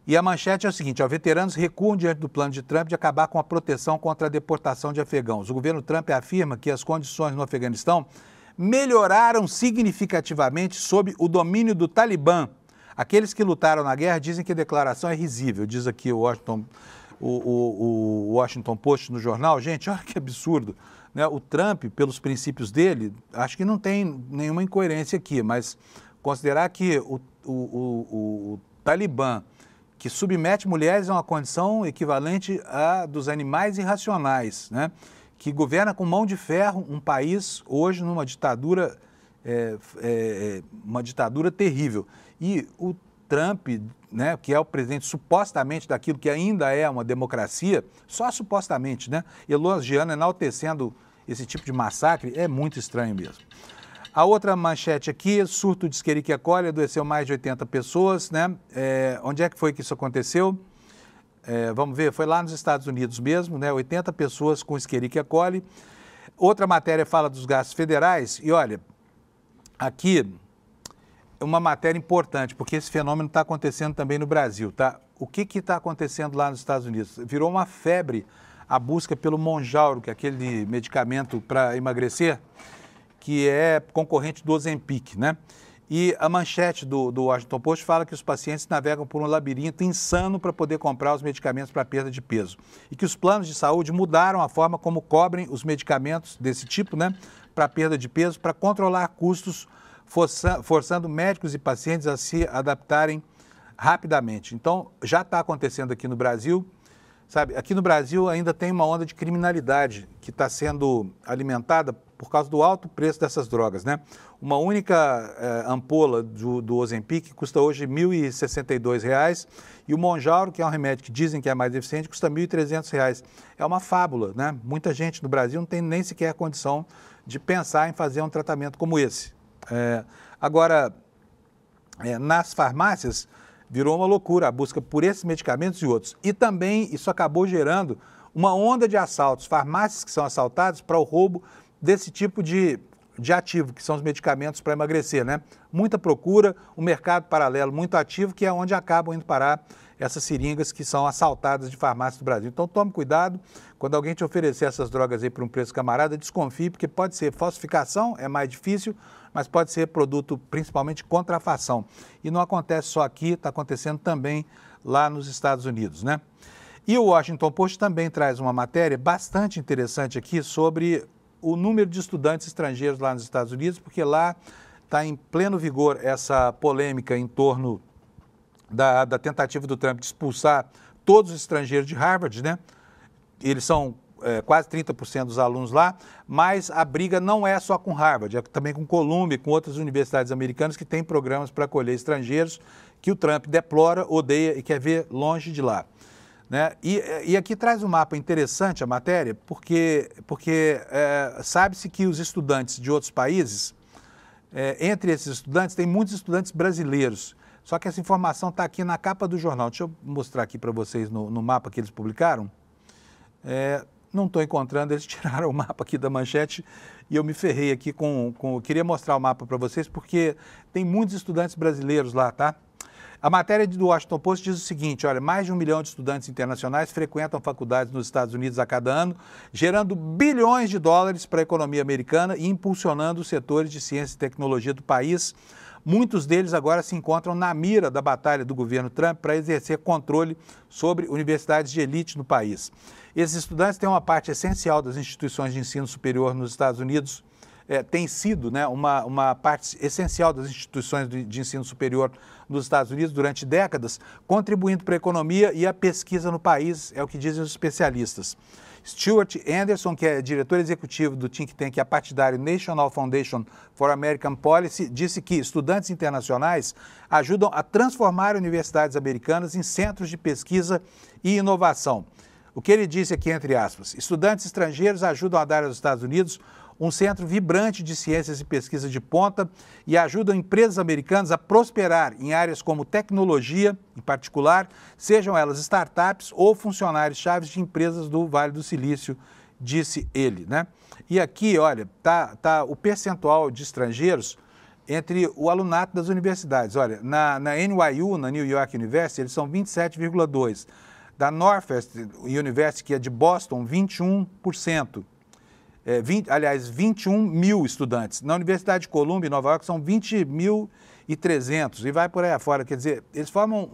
S1: E a manchete é o seguinte: veteranos recuam diante do plano de Trump de acabar com a proteção contra a deportação de afegãos. O governo Trump afirma que as condições no Afeganistão melhoraram significativamente sob o domínio do Talibã. Aqueles que lutaram na guerra dizem que a declaração é risível, diz aqui o Washington Post no jornal. Gente, olha que absurdo, né? O Trump, pelos princípios dele, acho que não tem nenhuma incoerência aqui, mas considerar que o Talibã, que submete mulheres a uma condição equivalente à dos animais irracionais, né? Que governa com mão de ferro um país hoje numa ditadura, uma ditadura terrível. E o Trump, né, que é o presidente supostamente daquilo que ainda é uma democracia, só supostamente, né, elogiando, enaltecendo esse tipo de massacre, é muito estranho mesmo. A outra manchete aqui: surto de Escherichia coli, adoeceu mais de 80 pessoas, né? Onde é que foi que isso aconteceu? Vamos ver, foi lá nos Estados Unidos mesmo, né? 80 pessoas com Escherichia coli. Outra matéria fala dos gastos federais e olha, aqui é uma matéria importante, porque esse fenômeno está acontecendo também no Brasil, tá? O que está acontecendo lá nos Estados Unidos? Virou uma febre a busca pelo Mounjaro, que é aquele medicamento para emagrecer, que é concorrente do Ozempic, né? E a manchete do Washington Post fala que os pacientes navegam por um labirinto insano para poder comprar os medicamentos para perda de peso. E que os planos de saúde mudaram a forma como cobrem os medicamentos desse tipo, né, para perda de peso, para controlar custos, forçando médicos e pacientes a se adaptarem rapidamente. Então, já está acontecendo aqui no Brasil. Sabe, aqui no Brasil ainda tem uma onda de criminalidade que está sendo alimentada por causa do alto preço dessas drogas, né? Uma única ampola do Ozempic custa hoje R$ 1.062 e o Mounjaro, que é um remédio que dizem que é mais eficiente, custa R$ 1.300. É uma fábula, né? Muita gente no Brasil não tem nem sequer condição de pensar em fazer um tratamento como esse. Agora, nas farmácias, virou uma loucura a busca por esses medicamentos e outros. E também isso acabou gerando uma onda de assaltos, farmácias que são assaltadas para o roubo desse tipo de ativo, que são os medicamentos para emagrecer, né? Muita procura, um mercado paralelo muito ativo, que é onde acabam indo parar essas seringas que são assaltadas de farmácias do Brasil. Então tome cuidado, quando alguém te oferecer essas drogas aí por um preço camarada, desconfie, porque pode ser falsificação, é mais difícil, mas pode ser produto principalmente contrafação. E não acontece só aqui, está acontecendo também lá nos Estados Unidos, né? E o Washington Post também traz uma matéria bastante interessante aqui sobre o número de estudantes estrangeiros lá nos Estados Unidos, porque lá está em pleno vigor essa polêmica em torno da tentativa do Trump de expulsar todos os estrangeiros de Harvard, né? Eles são quase 30% dos alunos lá, mas a briga não é só com Harvard, é também com Columbia, com outras universidades americanas que têm programas para acolher estrangeiros que o Trump deplora, odeia e quer ver longe de lá, né? E aqui traz um mapa interessante a matéria, porque sabe-se que os estudantes de outros países, entre esses estudantes, tem muitos estudantes brasileiros. Só que essa informação está aqui na capa do jornal. Deixa eu mostrar aqui para vocês no mapa que eles publicaram. Não estou encontrando, eles tiraram o mapa aqui da manchete e eu me ferrei aqui queria mostrar o mapa para vocês porque tem muitos estudantes brasileiros lá, tá? A matéria do Washington Post diz o seguinte: olha, mais de 1 milhão de estudantes internacionais frequentam faculdades nos Estados Unidos a cada ano, gerando bilhões de dólares para a economia americana e impulsionando os setores de ciência e tecnologia do país. Muitos deles agora se encontram na mira da batalha do governo Trump para exercer controle sobre universidades de elite no país. Esses estudantes têm uma parte essencial das instituições de ensino superior nos Estados Unidos, tem sido, né, uma parte essencial das instituições de ensino superior nos Estados Unidos durante décadas, contribuindo para a economia e a pesquisa no país, é o que dizem os especialistas. Stuart Anderson, que é diretor executivo do think tank apartidário National Foundation for American Policy, disse que estudantes internacionais ajudam a transformar universidades americanas em centros de pesquisa e inovação. O que ele disse aqui, entre aspas: estudantes estrangeiros ajudam a dar aos Estados Unidos um centro vibrante de ciências e pesquisa de ponta e ajudam empresas americanas a prosperar em áreas como tecnologia, em particular, sejam elas startups ou funcionários-chave de empresas do Vale do Silício, disse ele, né? E aqui, olha, tá o percentual de estrangeiros entre o alunato das universidades. Olha, na NYU, na New York University, eles são 27,2%. Da Northwestern University, que é de Boston, 21%. 21 mil estudantes. Na Universidade de Columbia, em Nova York, são 20.300 e vai por aí afora. Quer dizer, eles formam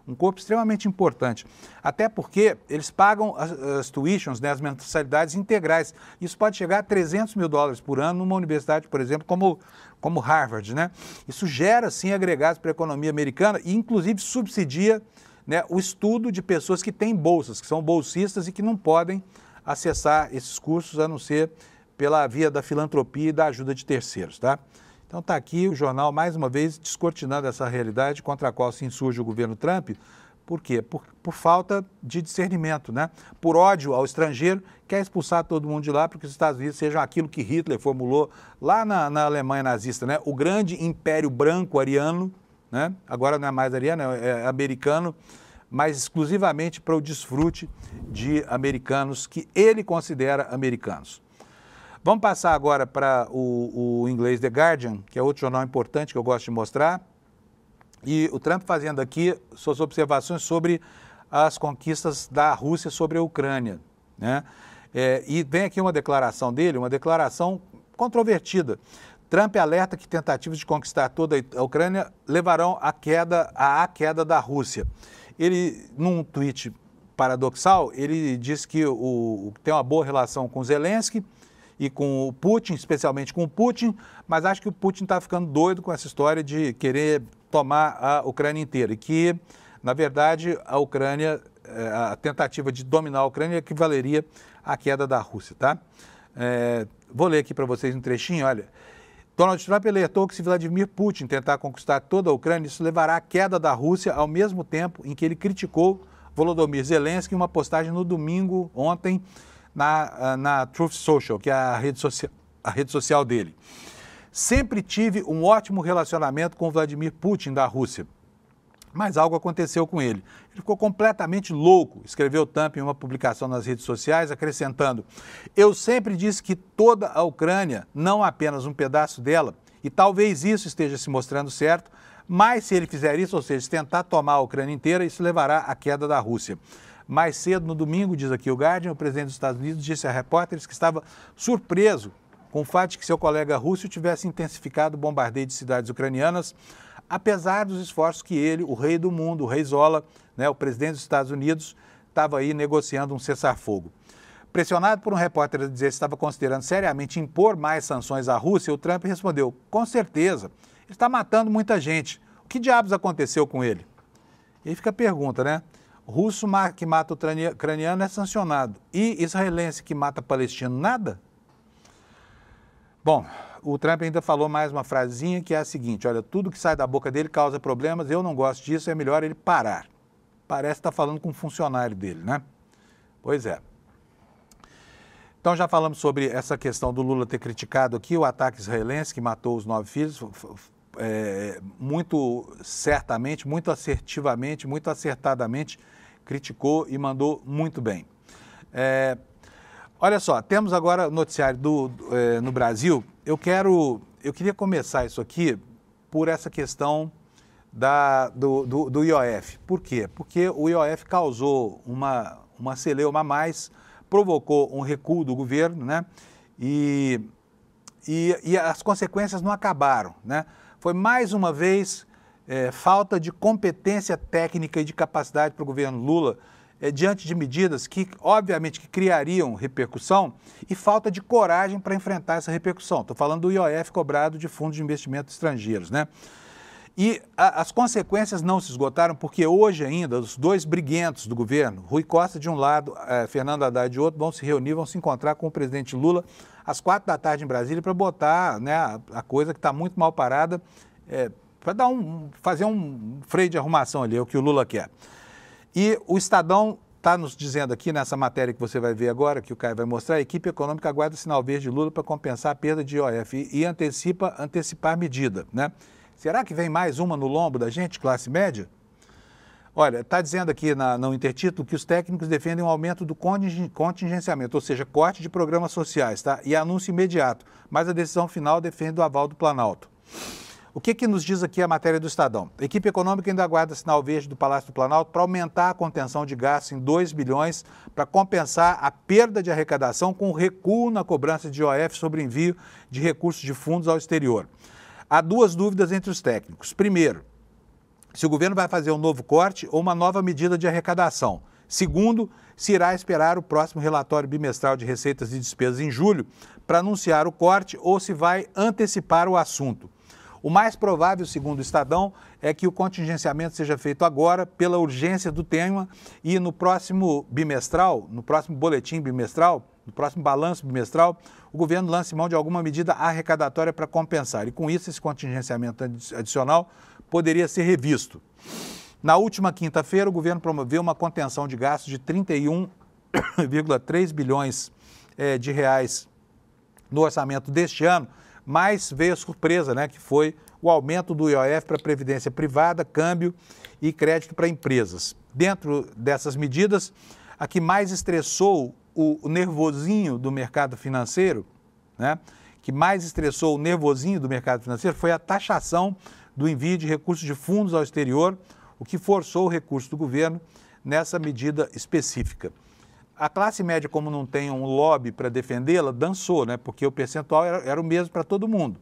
S1: um corpo extremamente importante, até porque eles pagam as tuitions, né, as mensalidades integrais. Isso pode chegar a $300 mil por ano numa universidade, por exemplo, como Harvard, né? Isso gera, sim, agregados para a economia americana e, inclusive, subsidia, né, o estudo de pessoas que têm bolsas, que são bolsistas e que não podem acessar esses cursos, a não ser pela via da filantropia e da ajuda de terceiros, tá? Então está aqui o jornal, mais uma vez, descortinando essa realidade contra a qual se insurge o governo Trump. Por quê? Por falta de discernimento, né? Por ódio ao estrangeiro, quer expulsar todo mundo de lá para que os Estados Unidos sejam aquilo que Hitler formulou lá na Alemanha nazista, né? O grande império branco ariano, né? Agora não é mais ariano, é americano, mas exclusivamente para o desfrute de americanos que ele considera americanos. Vamos passar agora para o inglês The Guardian, que é outro jornal importante que eu gosto de mostrar. E o Trump fazendo aqui suas observações sobre as conquistas da Rússia sobre a Ucrânia, né? E vem aqui uma declaração dele, uma declaração controvertida. Trump alerta que tentativas de conquistar toda a Ucrânia levarão à queda da Rússia. Ele, num tweet paradoxal, ele diz que tem uma boa relação com Zelensky e com o Putin, especialmente com o Putin, mas acho que o Putin está ficando doido com essa história de querer tomar a Ucrânia inteira e que, na verdade, a tentativa de dominar a Ucrânia equivaleria à queda da Rússia, tá? Vou ler aqui para vocês um trechinho, olha. Donald Trump alertou que se Vladimir Putin tentar conquistar toda a Ucrânia, isso levará à queda da Rússia ao mesmo tempo em que ele criticou Volodymyr Zelensky em uma postagem no domingo, ontem, na Truth Social, que é a rede social dele. Sempre tive um ótimo relacionamento com Vladimir Putin da Rússia, mas algo aconteceu com ele. Ele ficou completamente louco, escreveu Trump em uma publicação nas redes sociais, acrescentando: eu sempre disse que toda a Ucrânia, não apenas um pedaço dela, e talvez isso esteja se mostrando certo, mas se ele fizer isso, ou seja, se tentar tomar a Ucrânia inteira, isso levará à queda da Rússia. Mais cedo, no domingo, diz aqui o Guardian, o presidente dos Estados Unidos disse a repórteres que estava surpreso com o fato de que seu colega russo tivesse intensificado o bombardeio de cidades ucranianas, apesar dos esforços que ele, o rei do mundo, o rei Zola, né, o presidente dos Estados Unidos, estava aí negociando um cessar-fogo. Pressionado por um repórter a dizer que estava considerando seriamente impor mais sanções à Rússia, o Trump respondeu: com certeza, ele está matando muita gente. O que diabos aconteceu com ele? E aí fica a pergunta, né? Russo que mata ucraniano é sancionado. E israelense que mata palestino, nada? Bom, o Trump ainda falou mais uma frasinha que é a seguinte: olha, tudo que sai da boca dele causa problemas, eu não gosto disso, é melhor ele parar. Parece estar falando com um funcionário dele, né? Pois é. Então já falamos sobre essa questão do Lula ter criticado aqui o ataque israelense que matou os 9 filhos, muito certamente, muito assertivamente, muito acertadamente criticou e mandou muito bem. Olha só, temos agora o noticiário no Brasil. Eu queria começar isso aqui por essa questão do IOF. Por quê? Porque o IOF causou uma celeuma a mais, provocou um recuo do governo, né? E as consequências não acabaram, né? Foi mais uma vez falta de competência técnica e de capacidade para o governo Lula diante de medidas que, obviamente, que criariam repercussão e falta de coragem para enfrentar essa repercussão. Estou falando do IOF cobrado de fundos de investimento estrangeiros, né? E as consequências não se esgotaram porque hoje ainda os dois briguentos do governo, Rui Costa de um lado, Fernando Haddad de outro, vão se reunir, vão se encontrar com o presidente Lula às 4 da tarde em Brasília para botar, né, a coisa que está muito mal parada, para fazer um freio de arrumação ali, é o que o Lula quer. E o Estadão está nos dizendo aqui nessa matéria que você vai ver agora, que o Caio vai mostrar, a equipe econômica aguarda sinal verde de Lula para compensar a perda de IOF e antecipar medida, né? Será que vem mais uma no lombo da gente, classe média? Olha, está dizendo aqui no intertítulo que os técnicos defendem um aumento do contingenciamento, ou seja, corte de programas sociais, tá? E anúncio imediato, mas a decisão final defende o aval do Planalto. O que nos diz aqui a matéria do Estadão? A equipe econômica ainda aguarda sinal verde do Palácio do Planalto para aumentar a contenção de gastos em 2 bilhões para compensar a perda de arrecadação com recuo na cobrança de IOF sobre envio de recursos de fundos ao exterior. Há duas dúvidas entre os técnicos. Primeiro, se o governo vai fazer um novo corte ou uma nova medida de arrecadação. Segundo, se irá esperar o próximo relatório bimestral de receitas e despesas em julho para anunciar o corte ou se vai antecipar o assunto. O mais provável, segundo o Estadão, é que o contingenciamento seja feito agora pela urgência do tema e no próximo bimestral, no próximo boletim bimestral, no próximo balanço bimestral, o governo lance mão de alguma medida arrecadatória para compensar. E com isso, esse contingenciamento adicional poderia ser revisto. Na última quinta-feira, o governo promoveu uma contenção de gastos de 31,3 bilhões de reais no orçamento deste ano, mas veio a surpresa, né, que foi o aumento do IOF para previdência privada, câmbio e crédito para empresas. Dentro dessas medidas, a que mais estressou o nervosinho do mercado financeiro, né, foi a taxação do envio de recursos de fundos ao exterior, o que forçou o recurso do governo nessa medida específica. A classe média, como não tem um lobby para defendê-la, dançou, né? Porque o percentual era o mesmo para todo mundo.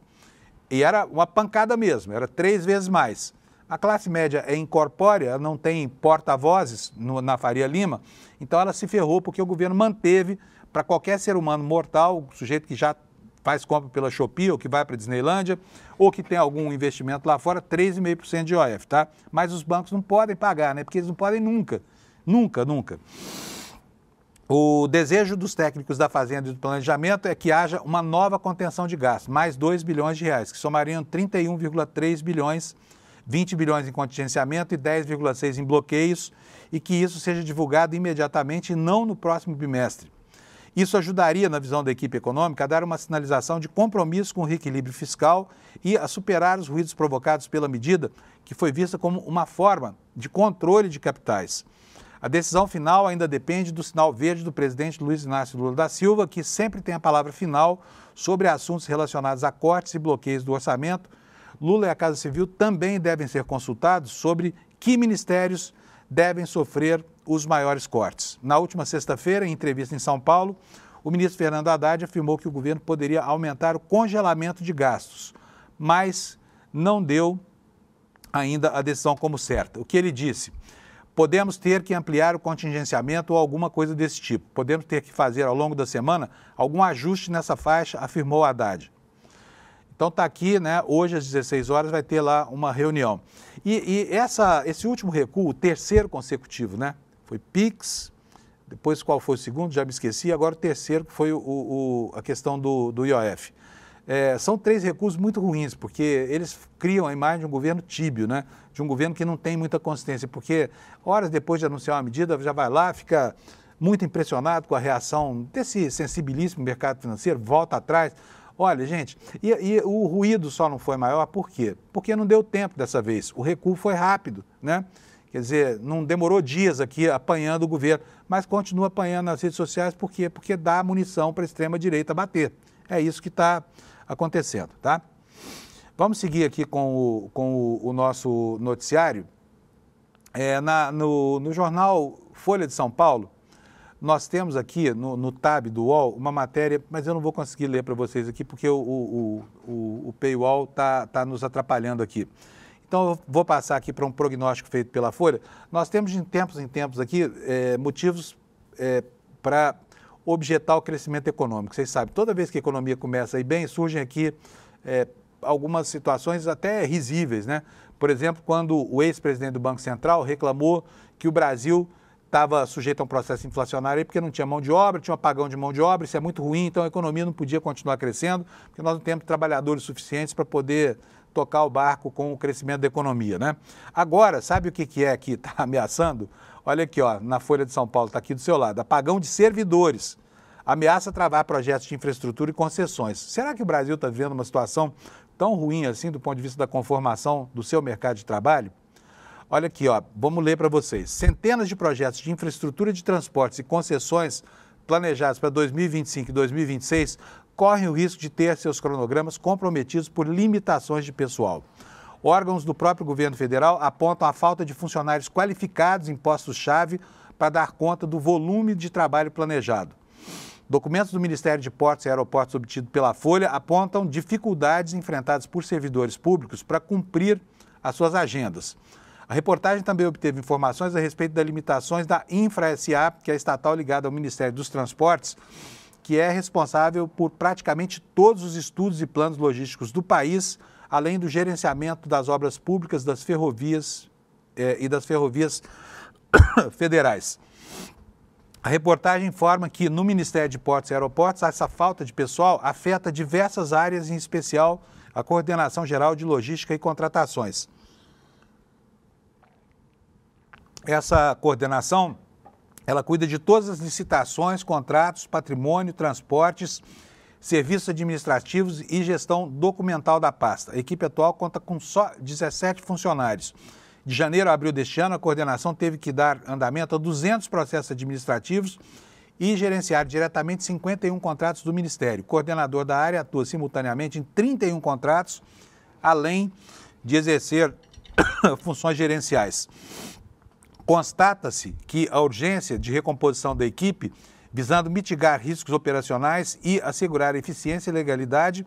S1: E era uma pancada mesmo, era 3 vezes mais. A classe média é incorpórea, não tem porta-vozes na Faria Lima, então ela se ferrou porque o governo manteve para qualquer ser humano mortal, o sujeito que já faz compra pela Shopee ou que vai para a Disneylândia ou que tem algum investimento lá fora, 3,5% de IOF, tá? Mas os bancos não podem pagar, né? Porque eles não podem nunca. O desejo dos técnicos da Fazenda e do Planejamento é que haja uma nova contenção de gastos, mais 2 bilhões de reais, que somariam 31,3 bilhões, 20 bilhões em contingenciamento e 10,6 em bloqueios, e que isso seja divulgado imediatamente e não no próximo bimestre. Isso ajudaria, na visão da equipe econômica, a dar uma sinalização de compromisso com o reequilíbrio fiscal e a superar os ruídos provocados pela medida, que foi vista como uma forma de controle de capitais. A decisão final ainda depende do sinal verde do presidente Luiz Inácio Lula da Silva, que sempre tem a palavra final sobre assuntos relacionados a cortes e bloqueios do orçamento. Lula e a Casa Civil também devem ser consultados sobre que ministérios devem sofrer os maiores cortes. Na última sexta-feira, em entrevista em São Paulo, o ministro Fernando Haddad afirmou que o governo poderia aumentar o congelamento de gastos, mas não deu ainda a decisão como certa. O que ele disse? Podemos ter que ampliar o contingenciamento ou alguma coisa desse tipo. Podemos ter que fazer ao longo da semana algum ajuste nessa faixa, afirmou Haddad. Então está aqui, né? Hoje às 16 horas vai ter lá uma reunião. Esse último recuo, o terceiro consecutivo, né? Foi PIX, depois qual foi o segundo, já me esqueci, agora o terceiro foi a questão do IOF. São 3 recuos muito ruins, porque eles criam a imagem de um governo tíbio, né? De um governo que não tem muita consistência, porque horas depois de anunciar uma medida, já vai lá, fica muito impressionado com a reação desse sensibilíssimo mercado financeiro, volta atrás. Olha, gente, e o ruído só não foi maior, por quê? Porque não deu tempo dessa vez, o recuo foi rápido, né? Quer dizer, não demorou dias aqui apanhando o governo, mas continua apanhando nas redes sociais, por quê? Porque dá munição para a extrema-direita bater. É isso que está acontecendo, tá? Vamos seguir aqui com o nosso noticiário. No jornal Folha de São Paulo, nós temos aqui no tab do UOL uma matéria, mas eu não vou conseguir ler para vocês aqui porque o paywall está nos atrapalhando aqui. Então, eu vou passar aqui para um prognóstico feito pela Folha. Nós temos de tempos em tempos aqui motivos para objetar o crescimento econômico. Vocês sabem, toda vez que a economia começa a ir bem, surgem aqui algumas situações até risíveis, né? Por exemplo, quando o ex-presidente do Banco Central reclamou que o Brasil estava sujeito a um processo inflacionário porque não tinha mão de obra, tinha um apagão de mão de obra, isso é muito ruim, então a economia não podia continuar crescendo, porque nós não temos trabalhadores suficientes para poder tocar o barco com o crescimento da economia, né? Agora, sabe o que é que está ameaçando? Olha aqui, ó, na Folha de São Paulo, está aqui do seu lado. Apagão de servidores. Ameaça travar projetos de infraestrutura e concessões. Será que o Brasil está vivendo uma situação tão ruim assim do ponto de vista da conformação do seu mercado de trabalho? Olha aqui, ó, vamos ler para vocês. Centenas de projetos de infraestrutura de transportes e concessões planejados para 2025 e 2026 correm o risco de ter seus cronogramas comprometidos por limitações de pessoal. Órgãos do próprio governo federal apontam a falta de funcionários qualificados em postos-chave para dar conta do volume de trabalho planejado. Documentos do Ministério de Portos e Aeroportos obtidos pela Folha apontam dificuldades enfrentadas por servidores públicos para cumprir as suas agendas. A reportagem também obteve informações a respeito das limitações da Infra-SA, que é a estatal ligada ao Ministério dos Transportes, que é responsável por praticamente todos os estudos e planos logísticos do país, além do gerenciamento das obras públicas das ferrovias e das ferrovias federais. A reportagem informa que no Ministério de Portos e Aeroportos essa falta de pessoal afeta diversas áreas, em especial a Coordenação Geral de Logística e Contratações. Essa coordenação, ela cuida de todas as licitações, contratos, patrimônio, transportes, serviços administrativos e gestão documental da pasta. A equipe atual conta com só 17 funcionários. De janeiro a abril deste ano, a coordenação teve que dar andamento a 200 processos administrativos e gerenciar diretamente 51 contratos do Ministério. O coordenador da área atua simultaneamente em 31 contratos, além de exercer funções gerenciais. Constata-se que a urgência de recomposição da equipe, visando mitigar riscos operacionais e assegurar a eficiência e legalidade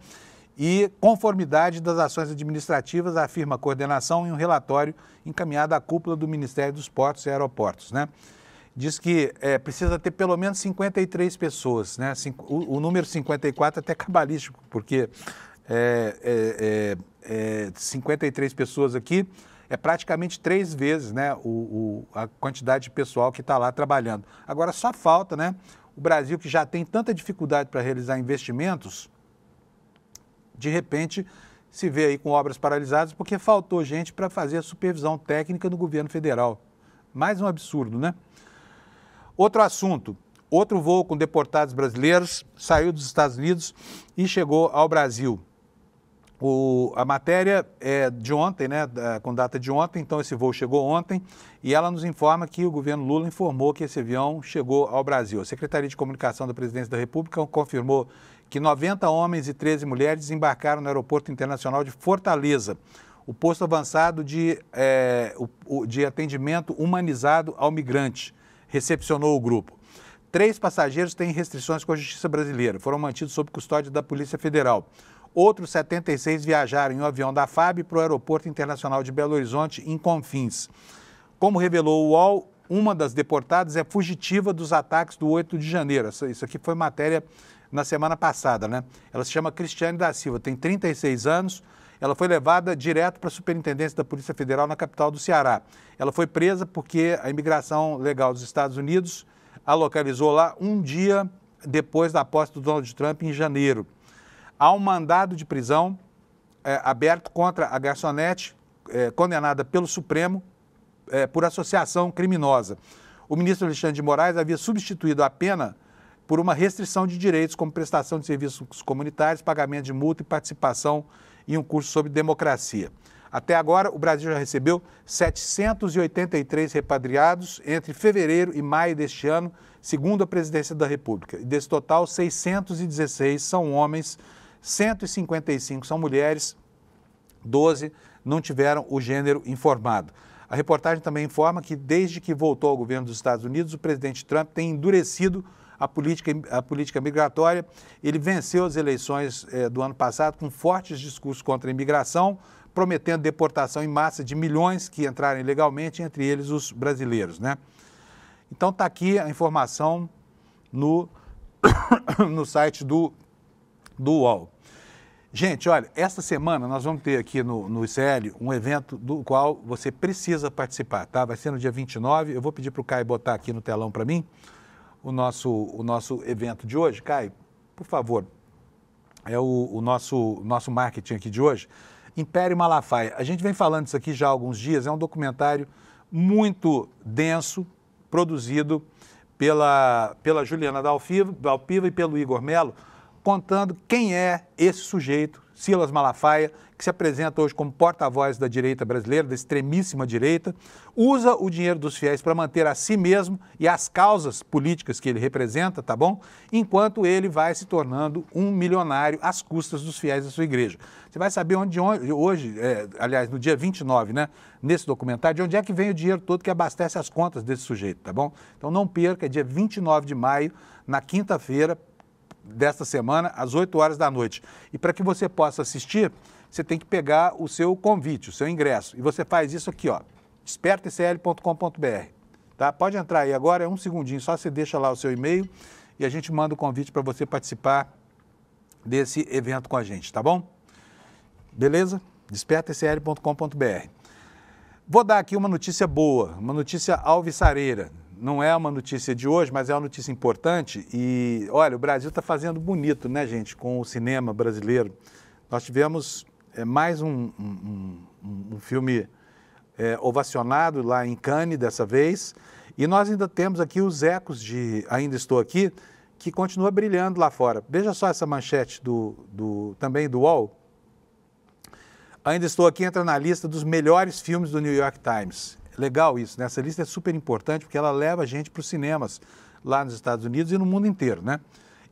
S1: e conformidade das ações administrativas, afirma a coordenação em um relatório encaminhado à cúpula do Ministério dos Portos e Aeroportos, né? Diz que precisa ter pelo menos 53 pessoas, né? O número 54 é até cabalístico, porque 53 pessoas aqui é praticamente 3 vezes, né, a quantidade de pessoal que está lá trabalhando. Agora, só falta, né, o Brasil, que já tem tanta dificuldade para realizar investimentos, de repente se vê aí com obras paralisadas porque faltou gente para fazer a supervisão técnica no governo federal. Mais um absurdo, né? Outro assunto, outro voo com deportados brasileiros saiu dos Estados Unidos e chegou ao Brasil. A matéria é de ontem, né, com data de ontem, então esse voo chegou ontem e ela nos informa que o governo Lula informou que esse avião chegou ao Brasil. A Secretaria de Comunicação da Presidência da República confirmou que 90 homens e 13 mulheres desembarcaram no Aeroporto Internacional de Fortaleza, o posto avançado de atendimento humanizado ao migrante, recepcionou o grupo. 3 passageiros têm restrições com a Justiça Brasileira, foram mantidos sob custódia da Polícia Federal. Outros 76 viajaram em um avião da FAB para o Aeroporto Internacional de Belo Horizonte, em Confins. Como revelou o UOL, uma das deportadas é fugitiva dos ataques do 8 de janeiro. Isso aqui foi matéria na semana passada, né? Ela se chama Cristiane da Silva, tem 36 anos. Ela foi levada direto para a Superintendência da Polícia Federal na capital do Ceará. Ela foi presa porque a imigração legal dos Estados Unidos a localizou lá um dia depois da posse do Donald Trump em janeiro. Há um mandado de prisão aberto contra a garçonete, condenada pelo Supremo por associação criminosa. O ministro Alexandre de Moraes havia substituído a pena por uma restrição de direitos, como prestação de serviços comunitários, pagamento de multa e participação em um curso sobre democracia. Até agora, o Brasil já recebeu 783 repatriados entre fevereiro e maio deste ano, segundo a Presidência da República. E desse total, 616 são homens, 155 são mulheres, 12 não tiveram o gênero informado. A reportagem também informa que, desde que voltou ao governo dos Estados Unidos, o presidente Trump tem endurecido a política migratória. Ele venceu as eleições do ano passado com fortes discursos contra a imigração, prometendo deportação em massa de milhões que entraram ilegalmente, entre eles os brasileiros, né? Então está aqui a informação no site do UOL. Gente, olha, esta semana nós vamos ter aqui no ICL um evento do qual você precisa participar, tá? Vai ser no dia 29, eu vou pedir para o Caio botar aqui no telão para mim o nosso evento de hoje. Caio, por favor, é o nosso marketing aqui de hoje. Império Malafaia. A gente vem falando isso aqui já há alguns dias, é um documentário muito denso, produzido pela Juliana Dalpiva e pelo Igor Melo, contando quem é esse sujeito, Silas Malafaia, que se apresenta hoje como porta-voz da direita brasileira, da extremíssima direita, usa o dinheiro dos fiéis para manter a si mesmo e as causas políticas que ele representa, tá bom? Enquanto ele vai se tornando um milionário às custas dos fiéis da sua igreja. Você vai saber hoje, aliás, no dia 29, né, nesse documentário, de onde é que vem o dinheiro todo que abastece as contas desse sujeito, tá bom? Então não perca, é dia 29 de maio, na quinta-feira desta semana, às 8 horas da noite. E para que você possa assistir, você tem que pegar o seu convite, o seu ingresso. E você faz isso aqui, ó, despertacl.com.br. Tá? Pode entrar aí agora, é um segundinho, só você deixa lá o seu e-mail e a gente manda o convite para você participar desse evento com a gente, tá bom? Beleza? despertacl.com.br. Vou dar aqui uma notícia boa, uma notícia alvissareira. Não é uma notícia de hoje, mas é uma notícia importante. E, olha, o Brasil está fazendo bonito, né, gente, com o cinema brasileiro. Nós tivemos mais um filme ovacionado lá em Cannes dessa vez. E nós ainda temos aqui os ecos de Ainda Estou Aqui, que continua brilhando lá fora. Veja só essa manchete também do UOL. Ainda Estou Aqui entra na lista dos melhores filmes do New York Times. Legal isso, né? Essa lista é super importante porque ela leva a gente para os cinemas lá nos Estados Unidos e no mundo inteiro, né?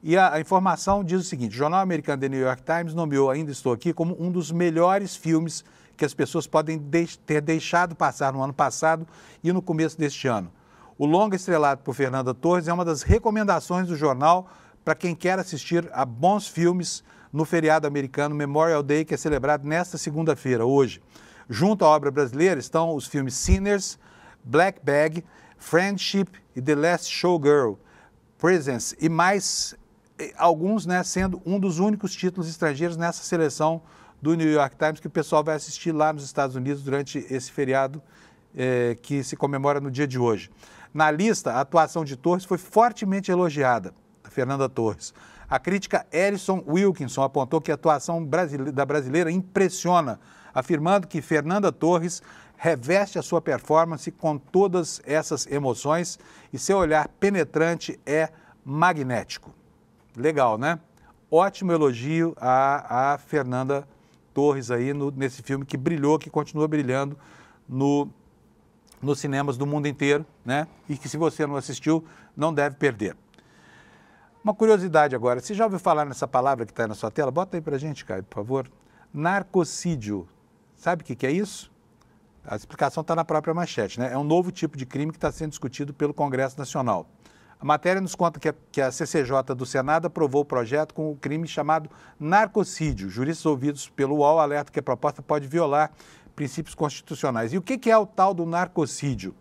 S1: E a informação diz o seguinte: o jornal americano The New York Times nomeou Ainda Estou Aqui como um dos melhores filmes que as pessoas podem ter deixado passar no ano passado e no começo deste ano. O longa estrelado por Fernanda Torres é uma das recomendações do jornal para quem quer assistir a bons filmes no feriado americano Memorial Day, que é celebrado nesta segunda-feira, hoje. Junto à obra brasileira estão os filmes Sinners, Black Bag, Friendship e The Last Showgirl, Presence e mais alguns, né, sendo um dos únicos títulos estrangeiros nessa seleção do New York Times que o pessoal vai assistir lá nos Estados Unidos durante esse feriado que se comemora no dia de hoje. Na lista, a atuação de Torres foi fortemente elogiada, a Fernanda Torres. A crítica Alison Wilkinson apontou que a atuação da brasileira impressiona, afirmando que Fernanda Torres reveste a sua performance com todas essas emoções e seu olhar penetrante é magnético. Legal, né? Ótimo elogio a Fernanda Torres aí nesse filme que brilhou, que continua brilhando nos cinemas do mundo inteiro, né? E que se você não assistiu, não deve perder. Uma curiosidade agora, você já ouviu falar nessa palavra que está aí na sua tela? Bota aí pra gente, Caio, por favor. Narcocídio. Sabe o que é isso? A explicação está na própria manchete, né? É um novo tipo de crime que está sendo discutido pelo Congresso Nacional. A matéria nos conta que a CCJ do Senado aprovou o projeto com o crime chamado narcocídio. Juristas ouvidos pelo UOL alertam que a proposta pode violar princípios constitucionais. E o que é o tal do narcocídio?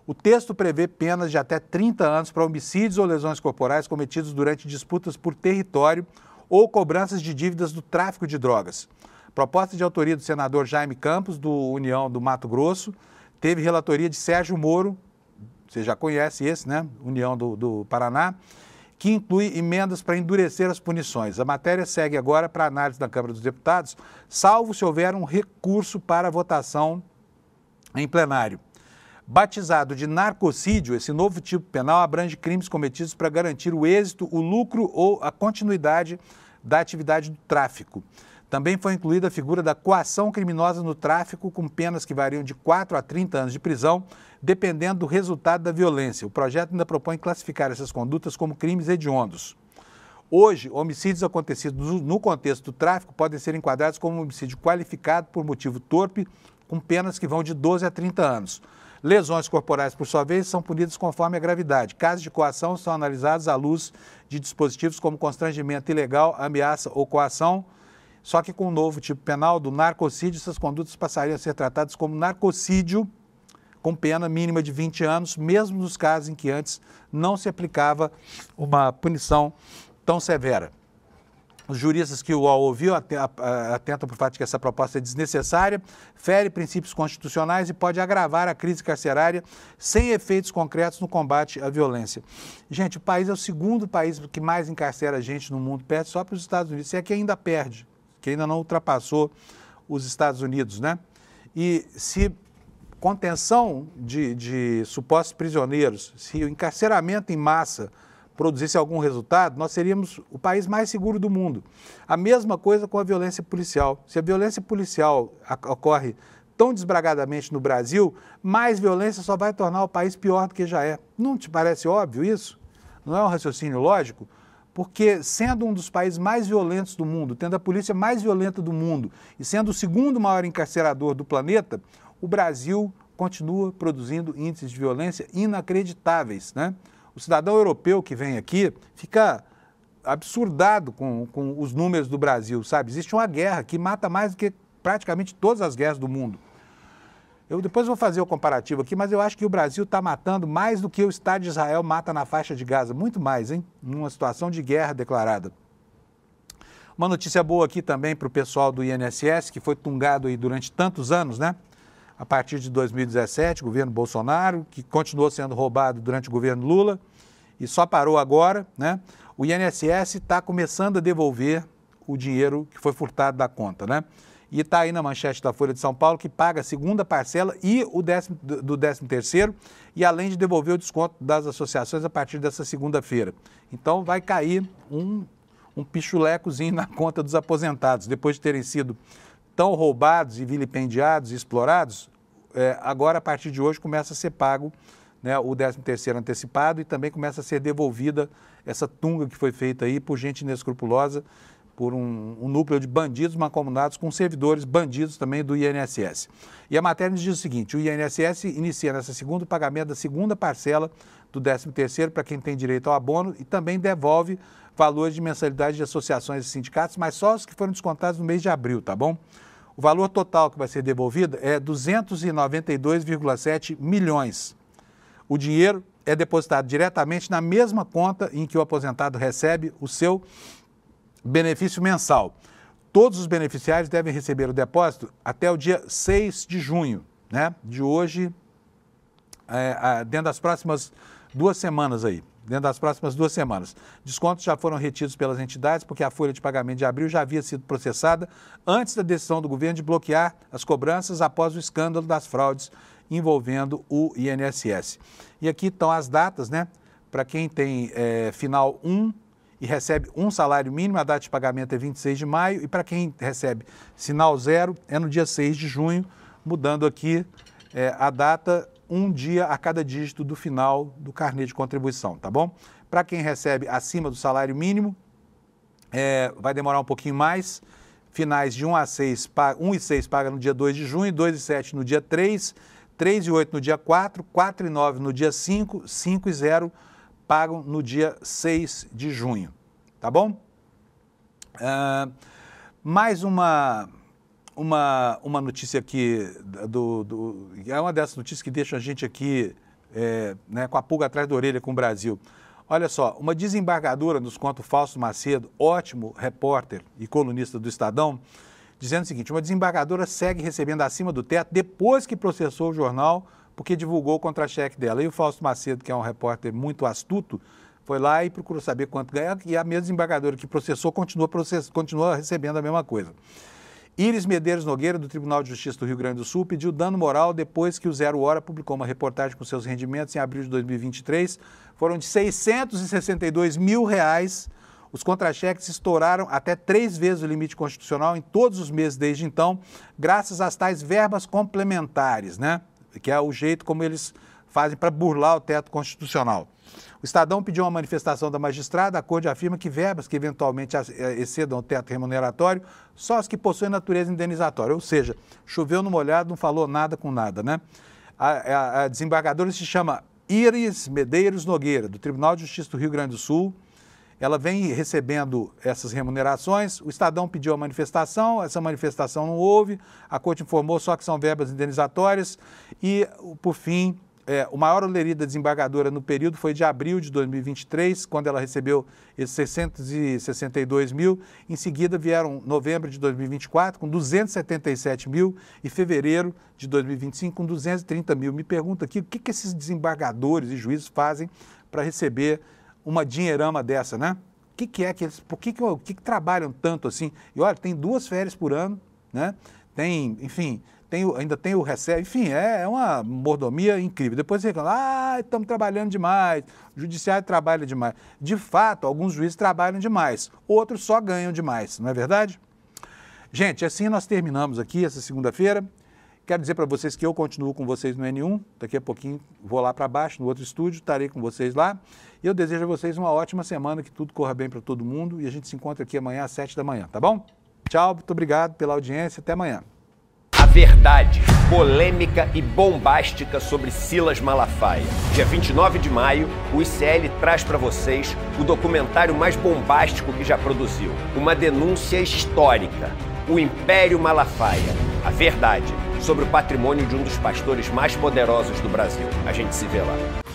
S1: O texto prevê penas de até 30 anos para homicídios ou lesões corporais cometidos durante disputas por território ou cobranças de dívidas do tráfico de drogas. Proposta de autoria do senador Jaime Campos, do União do Mato Grosso, teve relatoria de Sérgio Moro, você já conhece esse, né? União do Paraná, que inclui emendas para endurecer as punições. A matéria segue agora para análise da Câmara dos Deputados, salvo se houver um recurso para votação em plenário. Batizado de narcocídio, esse novo tipo penal abrange crimes cometidos para garantir o êxito, o lucro ou a continuidade da atividade do tráfico. Também foi incluída a figura da coação criminosa no tráfico, com penas que variam de 4 a 30 anos de prisão, dependendo do resultado da violência. O projeto ainda propõe classificar essas condutas como crimes hediondos. Hoje, homicídios acontecidos no contexto do tráfico podem ser enquadrados como homicídio qualificado por motivo torpe, com penas que vão de 12 a 30 anos. Lesões corporais, por sua vez, são punidas conforme a gravidade. Casos de coação são analisados à luz de dispositivos como constrangimento ilegal, ameaça ou coação. Só que com o novo tipo penal do narcocídio, essas condutas passariam a ser tratadas como narcocídio, com pena mínima de 20 anos, mesmo nos casos em que antes não se aplicava uma punição tão severa. Os juristas que o UOL ouviu atentam para o fato de que essa proposta é desnecessária, fere princípios constitucionais e pode agravar a crise carcerária sem efeitos concretos no combate à violência. Gente, o país é o segundo país que mais encarcera gente no mundo, perde só para os Estados Unidos, se é que ainda perde, que ainda não ultrapassou os Estados Unidos, né? E se contenção de supostos prisioneiros, se o encarceramento em massa produzisse algum resultado, nós seríamos o país mais seguro do mundo. A mesma coisa com a violência policial. Se a violência policial ocorre tão desbragadamente no Brasil, mais violência só vai tornar o país pior do que já é. Não te parece óbvio isso? Não é um raciocínio lógico? Porque sendo um dos países mais violentos do mundo, tendo a polícia mais violenta do mundo e sendo o segundo maior encarcerador do planeta, o Brasil continua produzindo índices de violência inacreditáveis, né? O cidadão europeu que vem aqui fica absurdado com os números do Brasil, sabe? Existe uma guerra que mata mais do que praticamente todas as guerras do mundo. Eu depois vou fazer o comparativo aqui, mas eu acho que o Brasil está matando mais do que o Estado de Israel mata na faixa de Gaza. Muito mais, hein? Numa situação de guerra declarada. Uma notícia boa aqui também para o pessoal do INSS, que foi tungado aí durante tantos anos, né? A partir de 2017, governo Bolsonaro, que continuou sendo roubado durante o governo Lula e só parou agora, né? O INSS está começando a devolver o dinheiro que foi furtado da conta, né? E está aí na manchete da Folha de São Paulo que paga a segunda parcela e do 13º, e além de devolver o desconto das associações a partir dessa segunda-feira. Então vai cair um pichulecozinho na conta dos aposentados, depois de terem sido tão roubados e vilipendiados e explorados. Agora, a partir de hoje, começa a ser pago, né, o 13º antecipado, e também começa a ser devolvida essa tunga que foi feita aí por gente inescrupulosa, por um núcleo de bandidos mancomunados com servidores bandidos também do INSS. E a matéria diz o seguinte: o INSS inicia nessa segunda o pagamento da segunda parcela do 13º para quem tem direito ao abono e também devolve valores de mensalidade de associações e sindicatos, mas só os que foram descontados no mês de abril, tá bom? O valor total que vai ser devolvido é 292,7 milhões. O dinheiro é depositado diretamente na mesma conta em que o aposentado recebe o seu benefício mensal. Todos os beneficiários devem receber o depósito até o dia 6 de junho, né? De hoje, dentro das próximas 2 semanas aí. Dentro das próximas 2 semanas. Descontos já foram retidos pelas entidades porque a folha de pagamento de abril já havia sido processada antes da decisão do governo de bloquear as cobranças após o escândalo das fraudes envolvendo o INSS. E aqui estão as datas, né? Para quem tem final 1 e recebe um salário mínimo, a data de pagamento é 26 de maio, e para quem recebe sinal 0 é no dia 6 de junho, mudando aqui a data um dia a cada dígito do final do carnê de contribuição, tá bom? Para quem recebe acima do salário mínimo, vai demorar um pouquinho mais, finais de 1 e 6 paga no dia 2 de junho, 2 e 7 no dia 3, 3 e 8 no dia 4, 4 e 9 no dia 5, 5 e 0 pagam no dia 6 de junho, tá bom? Mais uma notícia aqui, é uma dessas notícias que deixam a gente aqui né, com a pulga atrás da orelha com o Brasil. Olha só, uma desembargadora nos conta o Fausto Macedo, ótimo repórter e colunista do Estadão, dizendo o seguinte: uma desembargadora segue recebendo acima do teto depois que processou o jornal porque divulgou o contra-cheque dela. E o Fausto Macedo, que é um repórter muito astuto, foi lá e procurou saber quanto ganha, e a mesma desembargadora que processou continua recebendo a mesma coisa. Iris Medeiros Nogueira, do Tribunal de Justiça do Rio Grande do Sul, pediu dano moral depois que o Zero Hora publicou uma reportagem com seus rendimentos em abril de 2023. Foram de R$ 662 mil. Os contra-cheques estouraram até 3 vezes o limite constitucional em todos os meses desde então, graças às tais verbas complementares, né? Que é o jeito como eles fazem para burlar o teto constitucional. O Estadão pediu uma manifestação da magistrada. A Corte afirma que verbas que eventualmente excedam o teto remuneratório só as que possuem natureza indenizatória, ou seja, choveu no molhado, não falou nada com nada, né? A desembargadora se chama Iris Medeiros Nogueira, do Tribunal de Justiça do Rio Grande do Sul. Ela vem recebendo essas remunerações. O Estadão pediu a manifestação, essa manifestação não houve, a Corte informou só que são verbas indenizatórias e, por fim, o maior oleria da desembargadora no período foi de abril de 2023, quando ela recebeu esses 662 mil. Em seguida vieram novembro de 2024 com 277 mil e fevereiro de 2025 com 230 mil. Me pergunto aqui o que esses desembargadores e juízes fazem para receber uma dinheirama dessa, né? Por que trabalham tanto assim? E olha, tem 2 férias por ano, né? Tem, enfim, ainda tem o recesso, enfim, é uma mordomia incrível. Depois você reclama, estamos trabalhando demais, o judiciário trabalha demais. De fato, alguns juízes trabalham demais, outros só ganham demais, não é verdade? Gente, assim nós terminamos aqui essa segunda-feira. Quero dizer para vocês que eu continuo com vocês no N1, daqui a pouquinho vou lá para baixo, no outro estúdio, estarei com vocês lá. E eu desejo a vocês uma ótima semana, que tudo corra bem para todo mundo e a gente se encontra aqui amanhã às 7 da manhã, tá bom? Tchau, muito obrigado pela audiência, até amanhã.
S3: A verdade, polêmica e bombástica sobre Silas Malafaia. Dia 29 de maio, o ICL traz para vocês o documentário mais bombástico que já produziu. Uma denúncia histórica. O Império Malafaia. A verdade sobre o patrimônio de um dos pastores mais poderosos do Brasil. A gente se vê lá.